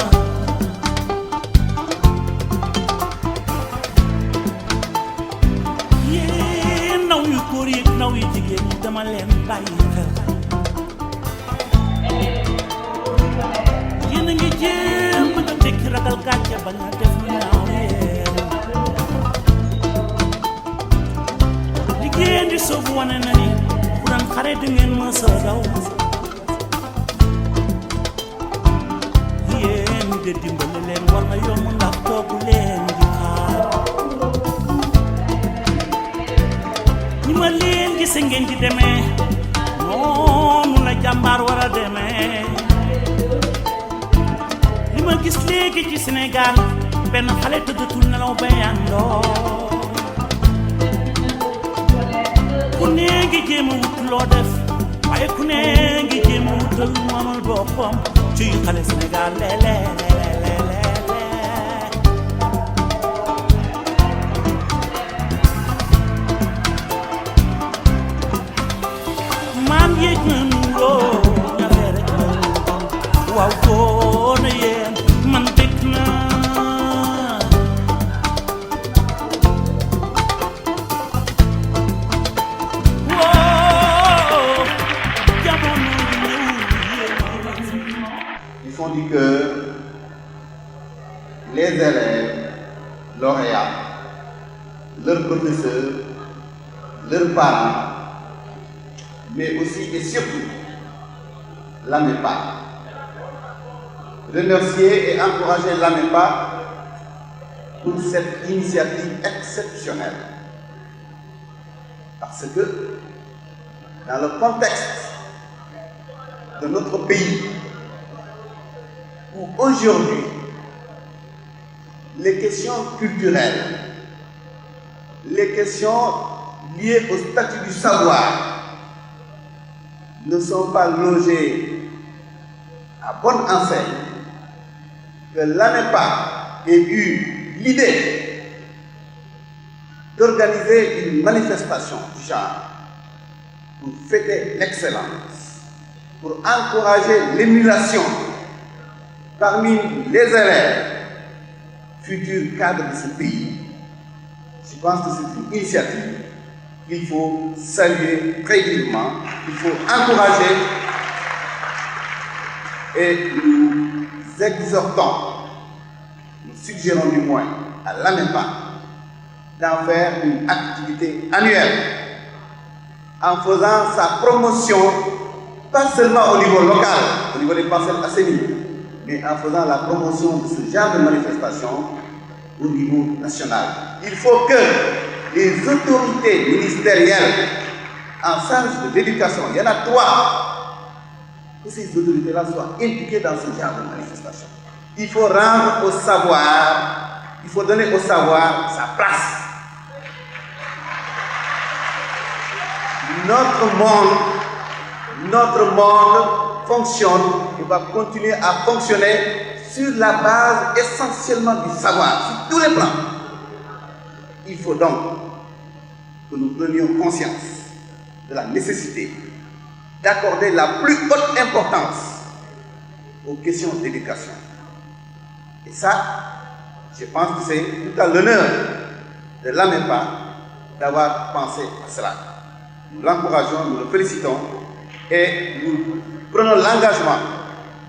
yéen naw yu góor yi naw yu jigéen ñi dama leen bàyyi xel yéen a ngi jéem bëgg a tekki ragal gàcce bañ a def lu ñaaw yéen di soobu wane na ni bu daan xare di ngeen mës a daw yéen de dimbali leen war na yomb ndax toogu leen di xaar ñi ma leen gise ngeen di demee noonu la jàmbaar war a demee li ma gis léegi ci Sénégal benn xale tëddatul nelaw ba yàndoo ku ne ngi jéem a wut loo def waaye ku ne ngi jéem a wutal mu amal boppam ci xale Sénégal maam yéeg na nuroo ñafe rek na waaw góor na yéen man bég naa du cœur, les élèves, lauréats, leurs professeurs, leurs parents, mais aussi et surtout l'AMEPA. Remercier et encourager l'AMEPA pour cette initiative exceptionnelle. Parce que, dans le contexte de notre pays, où aujourd'hui, les questions culturelles, les questions liées au statut du savoir ne sont pas logées à bonne enseigne, que l'AMEPA ait eu l'idée d'organiser une manifestation du genre pour fêter l'excellence, pour encourager l'émulation parmi les élèves, futurs cadres de ce pays. Je pense que c'est une initiative qu'il faut saluer très vivement, qu'il faut encourager, et nous exhortons, nous suggérons du moins à l'AMEPA d'en faire une activité annuelle en faisant sa promotion, pas seulement au niveau local, au niveau des parcelles assainies, mais en faisant la promotion de ce genre de manifestation au niveau national. Il faut que les autorités ministérielles en charge de l'éducation, il y en a 3, que ces autorités-là soient impliquées dans ce genre de manifestation. Il faut rendre au savoir, il faut donner au savoir sa place. Notre monde fonctionne et va continuer à fonctionner sur la base essentiellement du savoir, sur tous les plans. Il faut donc que nous prenions conscience de la nécessité d'accorder la plus haute importance aux questions d'éducation. Et ça, je pense que c'est tout à l'honneur de l'AMEPA d'avoir pensé à cela. Nous l'encourageons, nous le félicitons et nous prenons l'engagement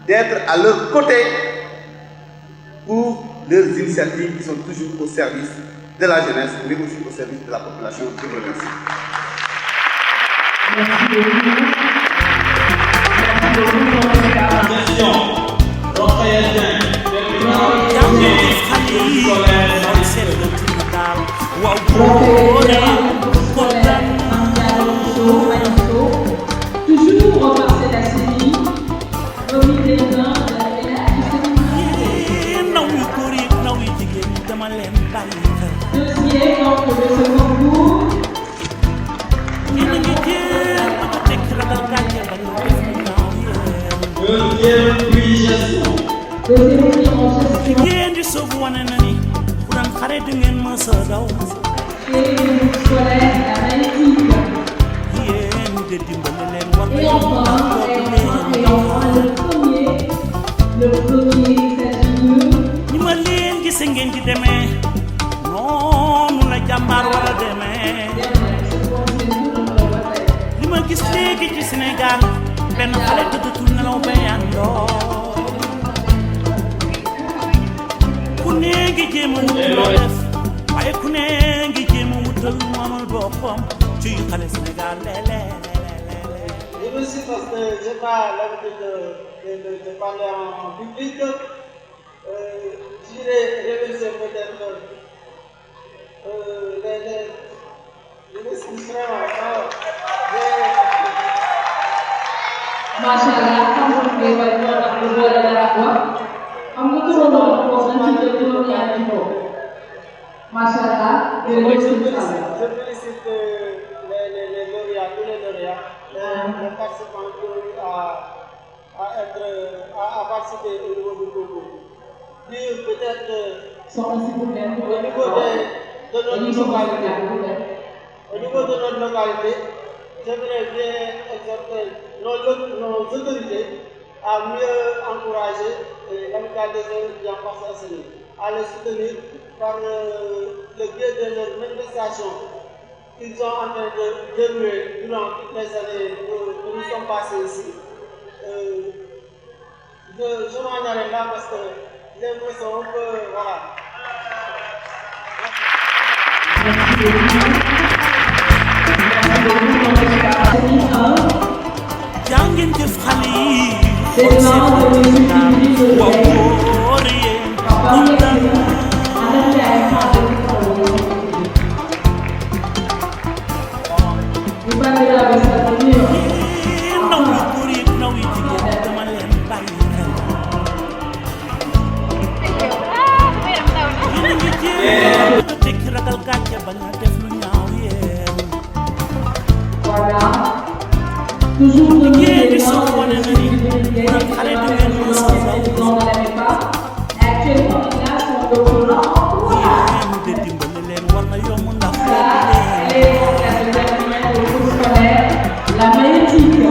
d'être à leur côté pour leurs initiatives qui sont toujours au service de la jeunesse, mais aussi au service de la population. Je vous remercie. Toujours par cette assaini, remis des mains de la deuxième donc de ce concours. Deuxième prix gestion. Deuxième prix en gestion. Yéen scolaire analytique. Et enfin, le premier s'agit ma leen gis ngeen di demee noonu la jàmbaar war a demee li ma gis léegi ci Sénégal benn xale tëddatul nelaw ba yàndoo ku ne ngi jéem a wut loo def waaye ku ne ngi jéem a wutal moomal boppam ci xale Sénégal Je me suis parce que je n'ai pas l'habitude de parler en public. J'irai remercier peut-être les frères. Masyaallah, kamu bebas berbuat darah kuat. Kamu turun dari nanti ke dunia itu. Masyaallah, je félicite les lauréats, tous les lauréats, les participants qui ont eu à participer au niveau du concours. Puis peut-être au niveau de notre localité, j'aimerais bien exhorter nos autorités à mieux encourager l'amicale des étudiants par sa à les soutenir par le biais de leur manifestation qu'ils sont en train de dérouler durant toutes les années que nous sommes passés ici. Je m'en arrête là parce que j'ai l'impression que voilà. Jangin jëf xale yi Toujours de l'élément dans la MEPA. Actuellement, il a son doctorat en droit. Là, elle est la deuxième au cours scolaire, la maïeutique.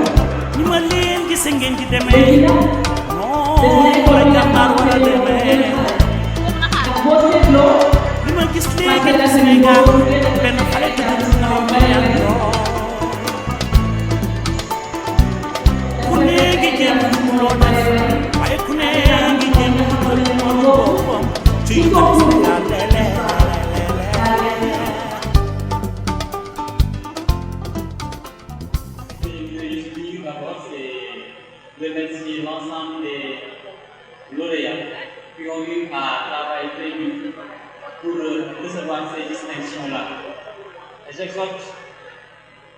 Remercier l'ensemble des lauréats qui ont eu à travailler très dur pour recevoir ces distinctions-là. Et j'exhorte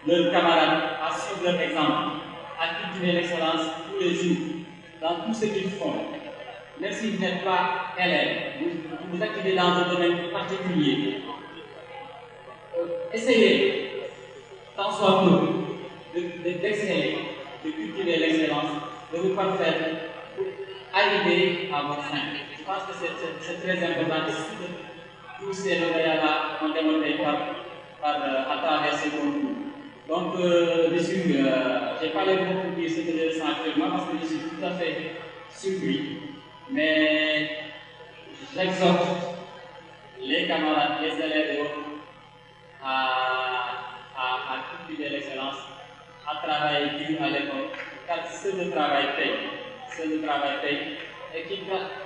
leurs camarades à suivre leur exemple, à cultiver l'excellence tous les jours dans tout ce qu'ils font. Même si vous n'êtes pas élève, vous vous activez dans un domaine particulier. Essayez, tant soit peu, d'exceller, de cultiver l'excellence, de vous parfaire pour arriver à votre fin. Je pense que c'est très important. Tous ces lauréats-là ont démontré à travers ce concours. Donc, je n'ai pas les mots pour dire ce que je ressens actuellement parce que je suis tout à fait surpris. Mais j'exhorte les camarades, les élèves et autres à cultiver l'excellence, à travailler dur à l'école, car seul le travail paye. Seul le travail paye. Et qui,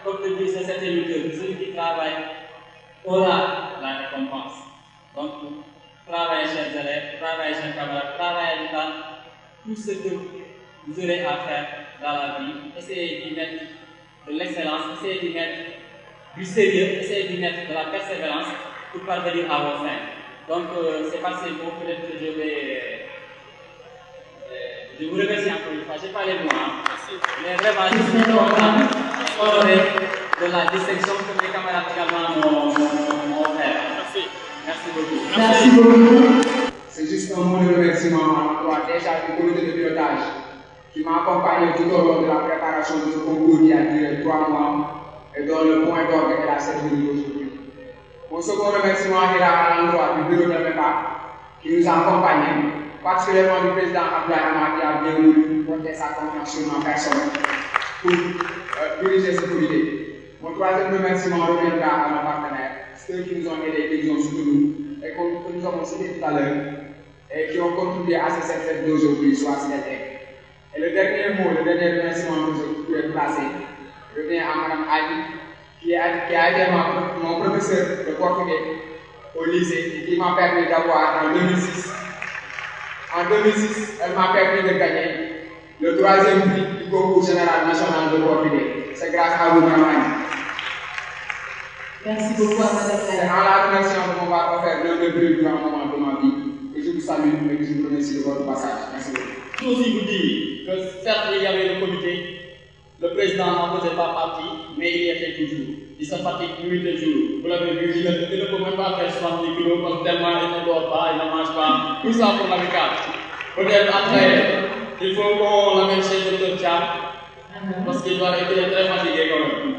comme le dit cet éditeur, celui qui travaille aura la récompense. Donc, travaillez, chers élèves, travaillez, chers camarades, travaillez dans tout ce que vous aurez à faire dans la vie. Essayez d'y mettre de l'excellence, essayez d'y mettre du sérieux, essayez d'y mettre de la persévérance pour parvenir à vos fins. Donc, c'est par ces mots peut-être que je vous remercie encore une fois. Je n'ai pas les mots, mais vraiment, je suis content, honoré de la distinction que mes camarades également m'ont offert. Merci beaucoup. Merci beaucoup. C'est juste un mot de remerciement à l'endroit déjà du comité de pilotage qui m'a accompagné tout au long de la préparation de ce concours qui a duré 3 mois et dont le point d'orgue est la cérémonie d'aujourd'hui. Mon second remerciement ira à l'endroit du bureau de MEPA qui nous a accompagnés, particulièrement du président Abdoulaye Hamad qui a bien voulu porter sa confiance sur ma personne pour diriger ce comité. Mon troisième remerciement reviendra à nos partenaires, ceux qui nous ont aidés, qui nous ont soutenus et que nous avons cités tout à l'heure et qui ont contribué à ce succès d'aujourd'hui, soit Cinétech. Et le dernier mot, le dernier remerciement que je pourrais placer, revient à Mme Ali, qui a été mon professeur de portugais au lycée et qui m'a permis d'avoir en 2006. En 2006, elle m'a permis de gagner le 3e prix du concours général national de portugais. C'est grâce à vous, Mme Ali. Merci beaucoup à Mme Ali. C'est en la remerciant de m'avoir offert l'un des plus grands moments de ma vie. Et je vous salue et je vous remercie de votre passage. Merci beaucoup. Je veux aussi vous dire que certes, il y avait le comité, le président n'en faisait pas partie, mais il y était toujours. Il se fatigue nuit et jour. Vous l'avez vu, il ne peut même pas faire 70 kilos parce que tellement il ne dort pas, il ne mange pas. Tout ça pour l'amical. Peut-être après, il faut qu'on l'amène chez le Dr Cham parce qu'il doit être très fatigué quand même.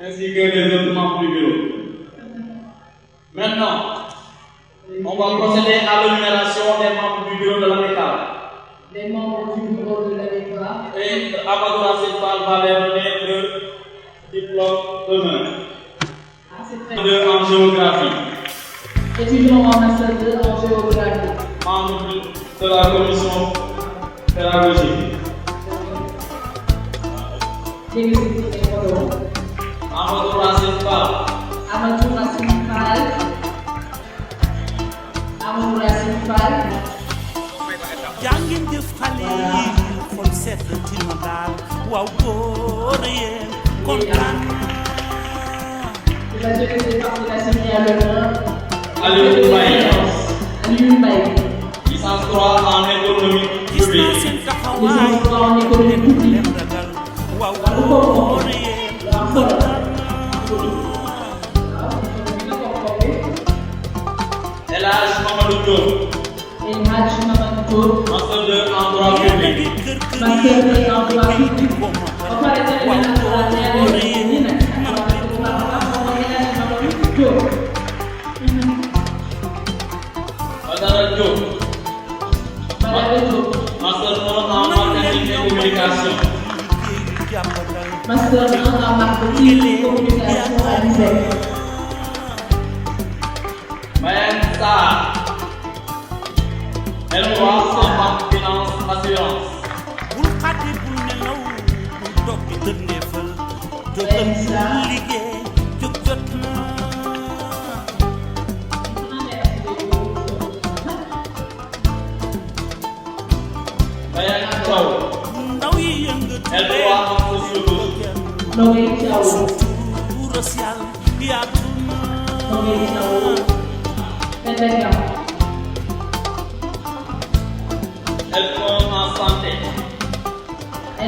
Ainsi que les autres membres du bureau. Maintenant, on va procéder à l'énumération des membres du bureau de l'amical. Les membres du bureau de l'AMEPA. Et Amadou Racine Fall va leur donner le diplôme d'honneur. En géographie. Étudiant en master 2 en géographie. Membre de la commission pédagogique. Amadou Racine Fall. Amadou Racine Fall. Amadou Racine Fall. jàngin jëf xale yi xol sedd ci ma daal waaw góor yéen kontaan La jeunesse des partis la signé à l'honneur. Aliou Mbaye. Aliou Mbaye. Licence 3 en économie publique. Licence 3 en économie publique. waaw góor yéen kontaan El Hadj Mamadou Diop. El Hadj Mamadou Diop. Master 2 en droit public. Master 2 en droit public. Ba pare tamit Badara Diop. Master 1 en marketing et communication. Master 1 en marketing et communication à l'ISEC. Mayan Sarr. L3 en banque finance assurance. bul xàtte bul nelaw bul toog di tëndeefal jógal liggéey jóg jot na Mayan Thiaw. ndaw yi yëngatu L3 en sociologie. Noé Thiaw. social yaatu na Noé Thiaw. Ndeka. L1 en santé.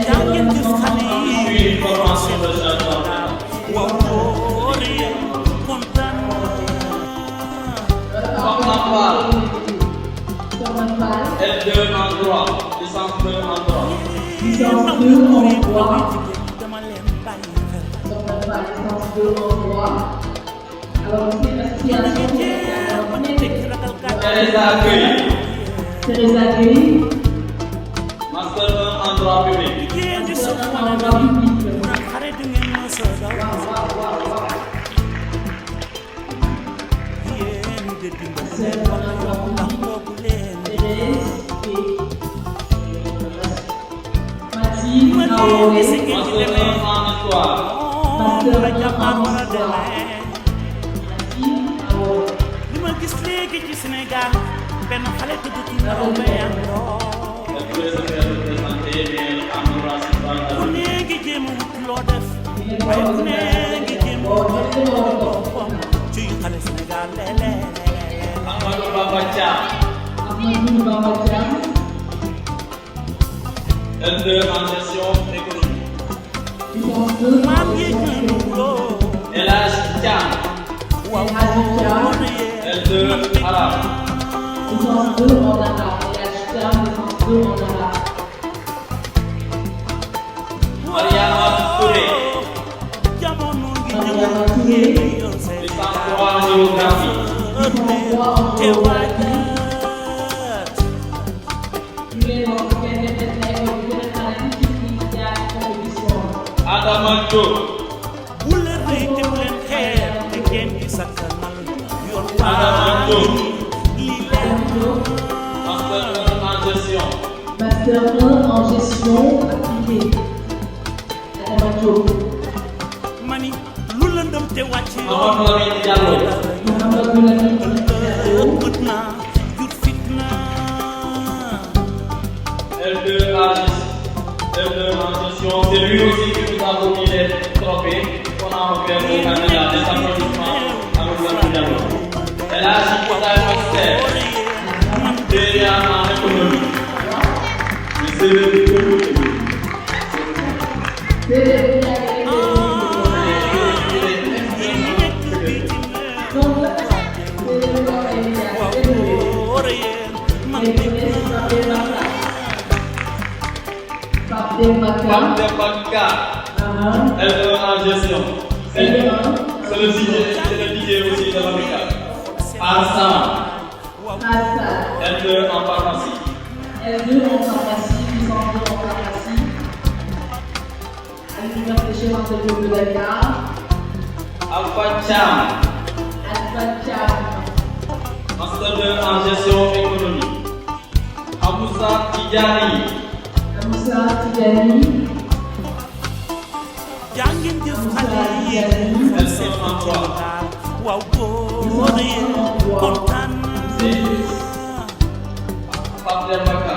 jàngeen jëf xale yi Puis formation de gendarme. waaw góor yéen kontaan Sokhna Fall. L2 en droit. Licence 2 en droit. Licence 2 en droit. Sokhna Fall, licence 2 en droit. Alors, c'est l'association. Teresa Gueye. Teresa Gueye. Master 1 en droit public. Master 1 en droit public. Mathilde Aoué. Master 1 en histoire. Master 1 en histoire. li ma gis léegi ci Sénégal benn xale tëdd ci nelaw ba yàndoo ku ne ngi jéem a wut loo def waaye ku ne ngi jéem a wut boppam ci xale Sénégal léeg-léeg Amadou Bamba Thiam. Amadou Bamba Thiam. L2 en gestion économique. Licence 2 maam yéeg na nu loo El Hadj Thiam. waaw L2 arabe. Licence 2 en arabe. El Hadj Thiam, licence 2 en arabe. Mariama Touré. Mariama Touré. Licence 3 en géographie. Licence 3 en géographie. Adama Diop. bu leen rëy te bu leen xeeb te ngeen di sakkanal yoon Adama Diop. lii leen Master 1 en gestion. Master 1 en gestion appliquée. Adama Diop. mani lu lëndëm te wàcce Mamadou Lamine Diallo. Mamadou Lamine Diallo. mët naa jur fitna L2 en gestion. C'est lui aussi qui nous a remis les trophées qu'on a offert au candidat des applaudissements à Mamadou Diallo. El Hadj Koutaï Master. DEA en économie. Le CV du comité. Pape Demba. L1 en gestion. C'est le DJ aussi de l'amical. Alsan. L2 en pharmacie. L2 en pharmacie, licence 2 en pharmacie. À l'université Cheikh Anta Diop de Dakar. Alpha Cham. Alpha Cham. Master 2 en gestion économique. Aboussa Tidjani. Aboussa Tidjani. jàngeen jëf xale yi L1 en droit. waaw góor yi kontaan Pape Demba.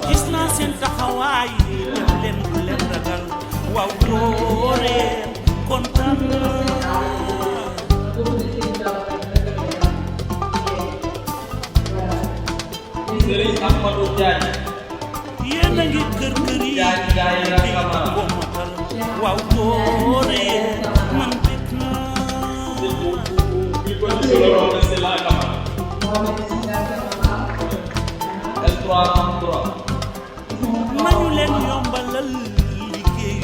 gis naa seen taxawaay def leen bu leen ragal waaw góore kontaan naa Serigne Ahmadou Diagne yéen a ngi kër yi waaw góore man bég mañu leen yombalal liggéey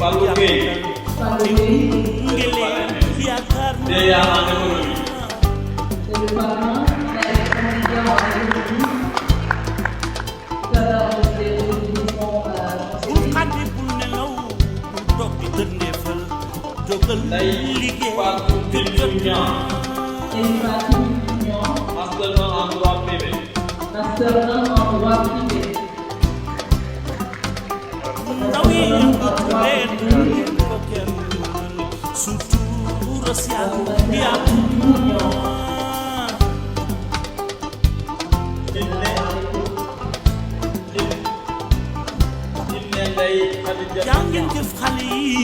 ci ngele yaakaar bul xaddi bul nelaw bul toog di dëndeefal jógal liggéey Master 1 en droit privé. Master 1 en droit privé. ndaw yi yëngatu leen ko kenn surtout social jàngeen jëf xale yi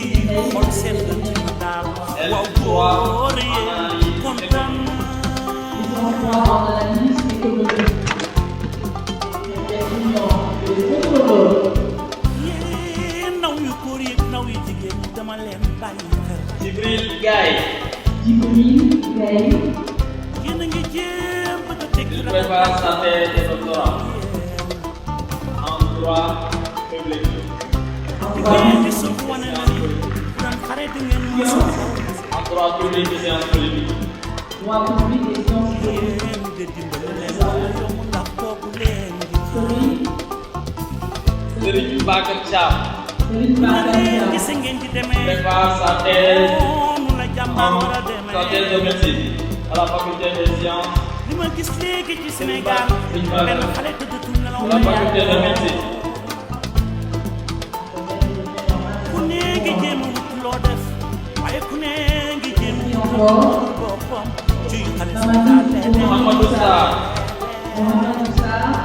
xool seen dina daal waaw góor yi kontaan yee ndaw yu góor yi ndaw yu jigéen dama leen bàyyi xel Jibril Gaye. yéen a ngi jéem bëgg a teg Il prépare sa thèse de doctorat en droit public. di suuf wane na ni daan xare di ngeen mos En droit public et sciences politiques. Droit public et sciences politiques. yéen de dimbali leen wala yomb ndax kooku leen Serigne Bakar Thiam. gis ngeen di demee Prépare sa thèse noonu la jàmbaar war a demee sa thèse de médecine à la faculté des sciences. li ma gis léegi ci Sénégal benn xale tëddatul nelaw La faculté de médecine. ku ne ngi jéem a wut loo def waaye ku ne ngi jéem a wut boppam ci xale Sénégal Mohamedou Sarr.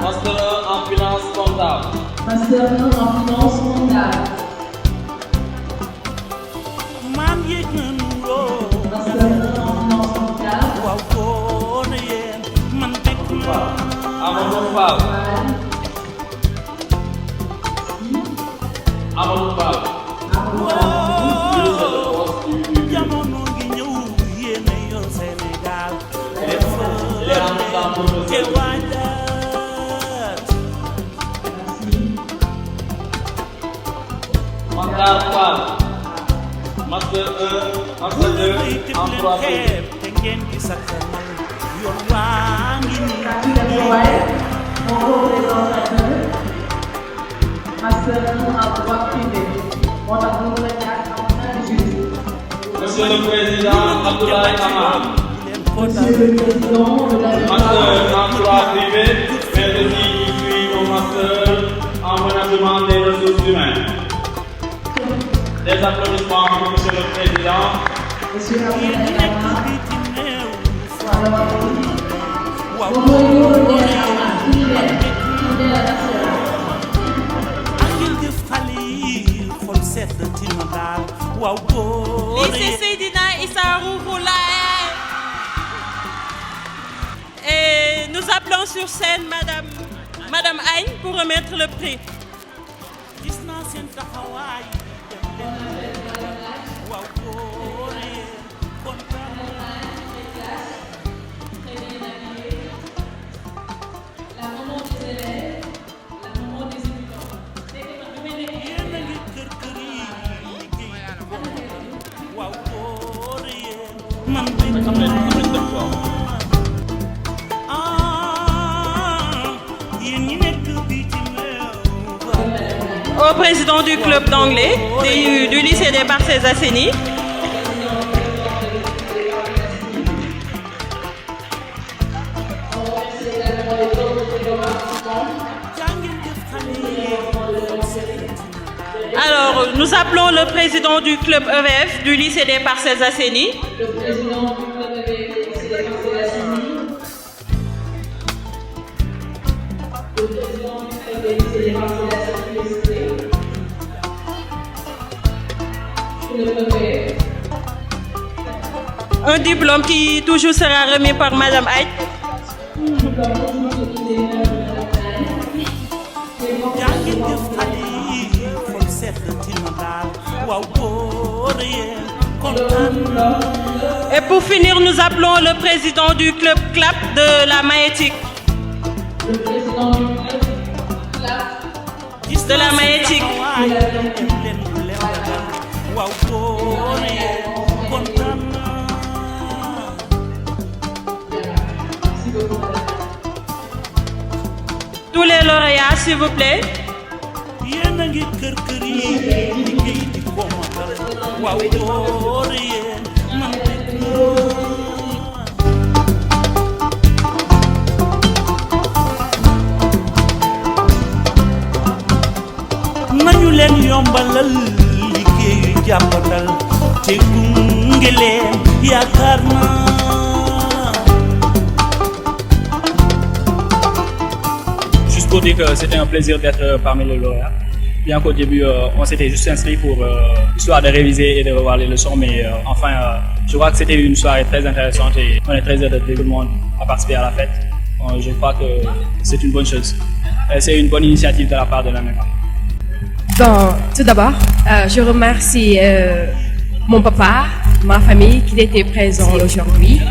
Master 1 en finance comptable. Master 1 en finance comptable. maam yéeg na nuroo Master 1 en finance comptable. waaw góor na yéen man bekk na Amadou Fall. Amadou Fall. jamono ngi ñëw yéen a yor Sénégal te waajaat Mandar Fall. Master 1, Master 2 en droit public. te ngeen di sakkanal yoon waa ngi nii Master 1 en droit privé. Moo tax ñu mën a jaar am na jury. Monsieur le Président Abdoulaye Amar. Monsieur le Président de la Master en droit privé, mais aussi il suit un master en management des ressources humaines. Des applaudissements pour Monsieur le Président. Monsieur Abdoulaye Amar. Lycée Seydina Issa Rouhoulaye. Et nous appelons sur scène Madame Agne pour remettre le prix. La maman des élèves, la maman des étudiants. C'est que ma Au président du club d'anglais du lycée des Parcelles Assainies. Alors, nous appelons le président du club EVF du lycée des Parcelles Assainies. Le président du club EVF du lycée des Parcelles Assainies. Le président du club du lycée des Parcelles Assainies. un diplôme qui toujours sera remis par Madame Aït. Et pour finir, nous appelons le président du club CLAP de la Maïétique. Le président du club CLAP de la Maïétique. Tous les lauréats, s'il vous plaît. nañu leen yombalal liggéeyu jàppandal te gunge leen yaakaar naa. Juste pour dire que c'était un plaisir d'être parmi les lauréats. Bien qu'au début, on s'était juste inscrit pour histoire de réviser et de revoir les leçons, mais enfin, je crois que c'était une soirée très intéressante et on est très heureux de tout le monde à participer à la fête. Je crois que c'est une bonne chose. C'est une bonne initiative de la part de la MEPA. Bon, tout d'abord, je remercie mon papa, ma famille qui était présent aujourd'hui.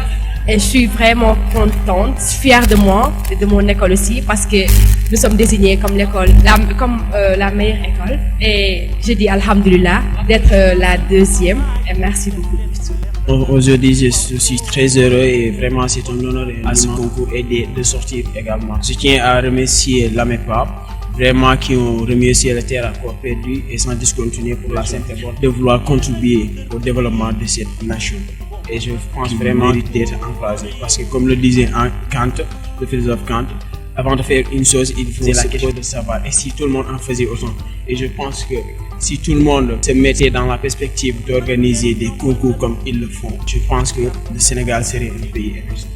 Et je suis vraiment contente, fière de moi et de mon école aussi parce que nous sommes désignés comme l'école, la meilleure école. Et je dis alhamdulillah d'être la deuxième et merci beaucoup. Aujourd'hui, je suis très heureux et vraiment c'est un honneur à ce concours et de sortir également. Je tiens à remercier l'AMEPA, vraiment qui ont remercié le terre à corps perdu et sans discontinuer pour la simple bonne de vouloir contribuer au développement de cette nation. Et je pense vraiment d'être encouragé parce que comme le disait Kant, le philosophe Kant, avant de faire une chose, il faut la question de savoir. Et si tout le monde en faisait autant, et je pense que si tout le monde se mettait dans la perspective d'organiser des concours comme ils le font, je pense que le Sénégal serait un pays émergent.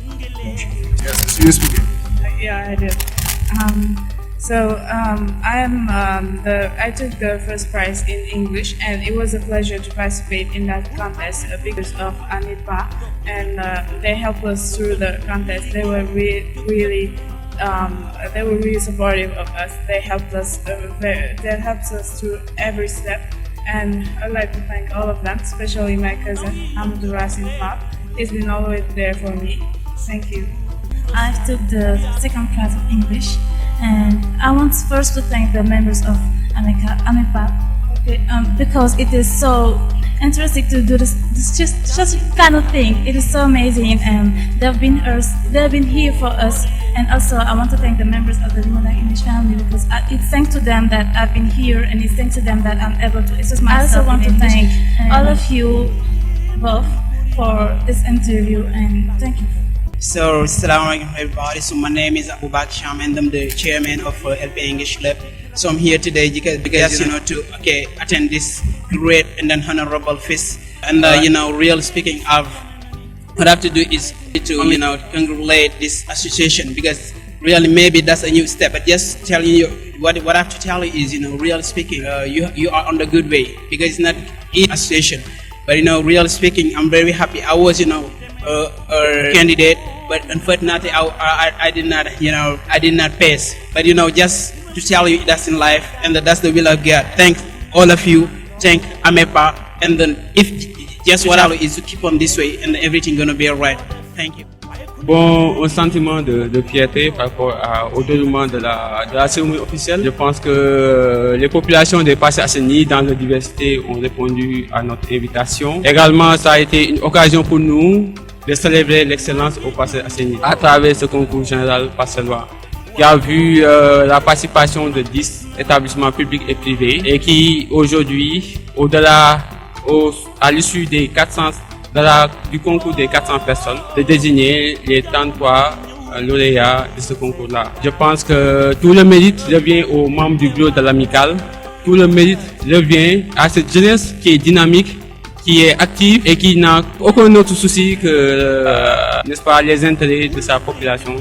Yeah, I did. I took the first prize in English, and it was a pleasure to participate in that contest because of AMEPA, and they helped us through the contest. They were really supportive of us. They helped us. They helped us through every step, and I'd like to thank all of them, especially my cousin Amadou Racine Pap. He's been always there for me. Thank you. I took the second class of English, and I want first to thank the members of AMEPA because it is so interesting to do this just kind of thing. It is so amazing, and they've been here for us. And also, I want to thank the members of the Limonade English family because it's thanks to them that I've been here, and it's thanks to them that I'm able to express myself. I also want to thank all of you both for this interview, and thank you. So, assalamu alaikum everybody. So my name is Abubakar Sham and I'm the chairman of LP English Club. So I'm here today because to attend this great and then honorable feast. And really speaking, what I have to do is to congratulate this association because really maybe that's a new step. But just telling you what I have to tell you is really speaking, you are on the good way because it's not an association. But really speaking, I'm very happy. I was a candidate, but unfortunately I did not pass. But just to tell you that's in life and that's the will of God. Thank all of you. Thank AMEPA, and then if just what I is to keep on this way and everything gonna be alright. Thank you. Bon, un sentiment de fierté par rapport au déroulement de la cérémonie officielle. Je pense que les populations des Parcelles-Assainies dans leur diversité ont répondu à notre invitation. Également, ça a été une occasion pour nous de célébrer l'excellence aux Parcelles-Assainies à travers ce concours général parcellois qui a vu la participation de 10 établissements publics et privés et qui aujourd'hui, à l'issue des 400 du concours des 400 personnes, de désigner les 33 lauréats de ce concours-là. Je pense que tout le mérite revient aux membres du bureau de l'amicale, tout le mérite revient à cette jeunesse qui est dynamique, qui est active et qui n'a aucun autre souci que, n'est-ce pas, les intérêts de sa population,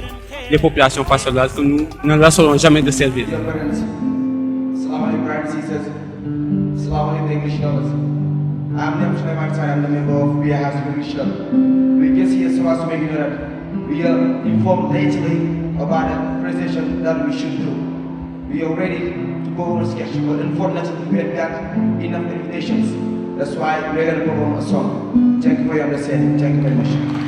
les populations parcelles que nous ne laisserons jamais de servir. I'm Dem Sulaiman Sarr, I'm the member of Beer House Commission. We're just here so as to make you know that we are informed lately about the presentation that we should do. We are ready to go on a sketch, but unfortunately we had got enough invitations. That's why we're going to perform a song. Thank you for your understanding. Thank you very much.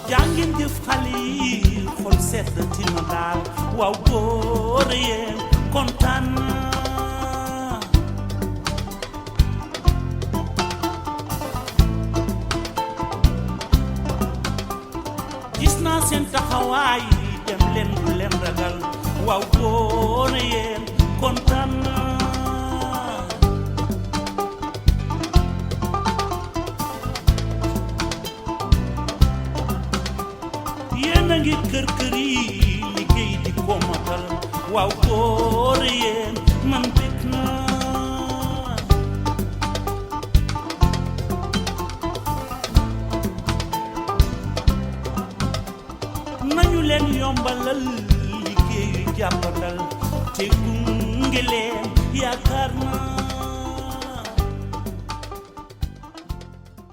jàngin jëf xale yi xol sedd tina daal waaw góor yéen kontaan naa gis naa seen taxawaay dem leen bu leen ragal waaw góor yéen kontaan naa ngi kër kër yi liggéey di ko matal waaw góor yéen man bég naa nañu leen yombalal liggéeyu jàppandal te gunge leen yaakaar naa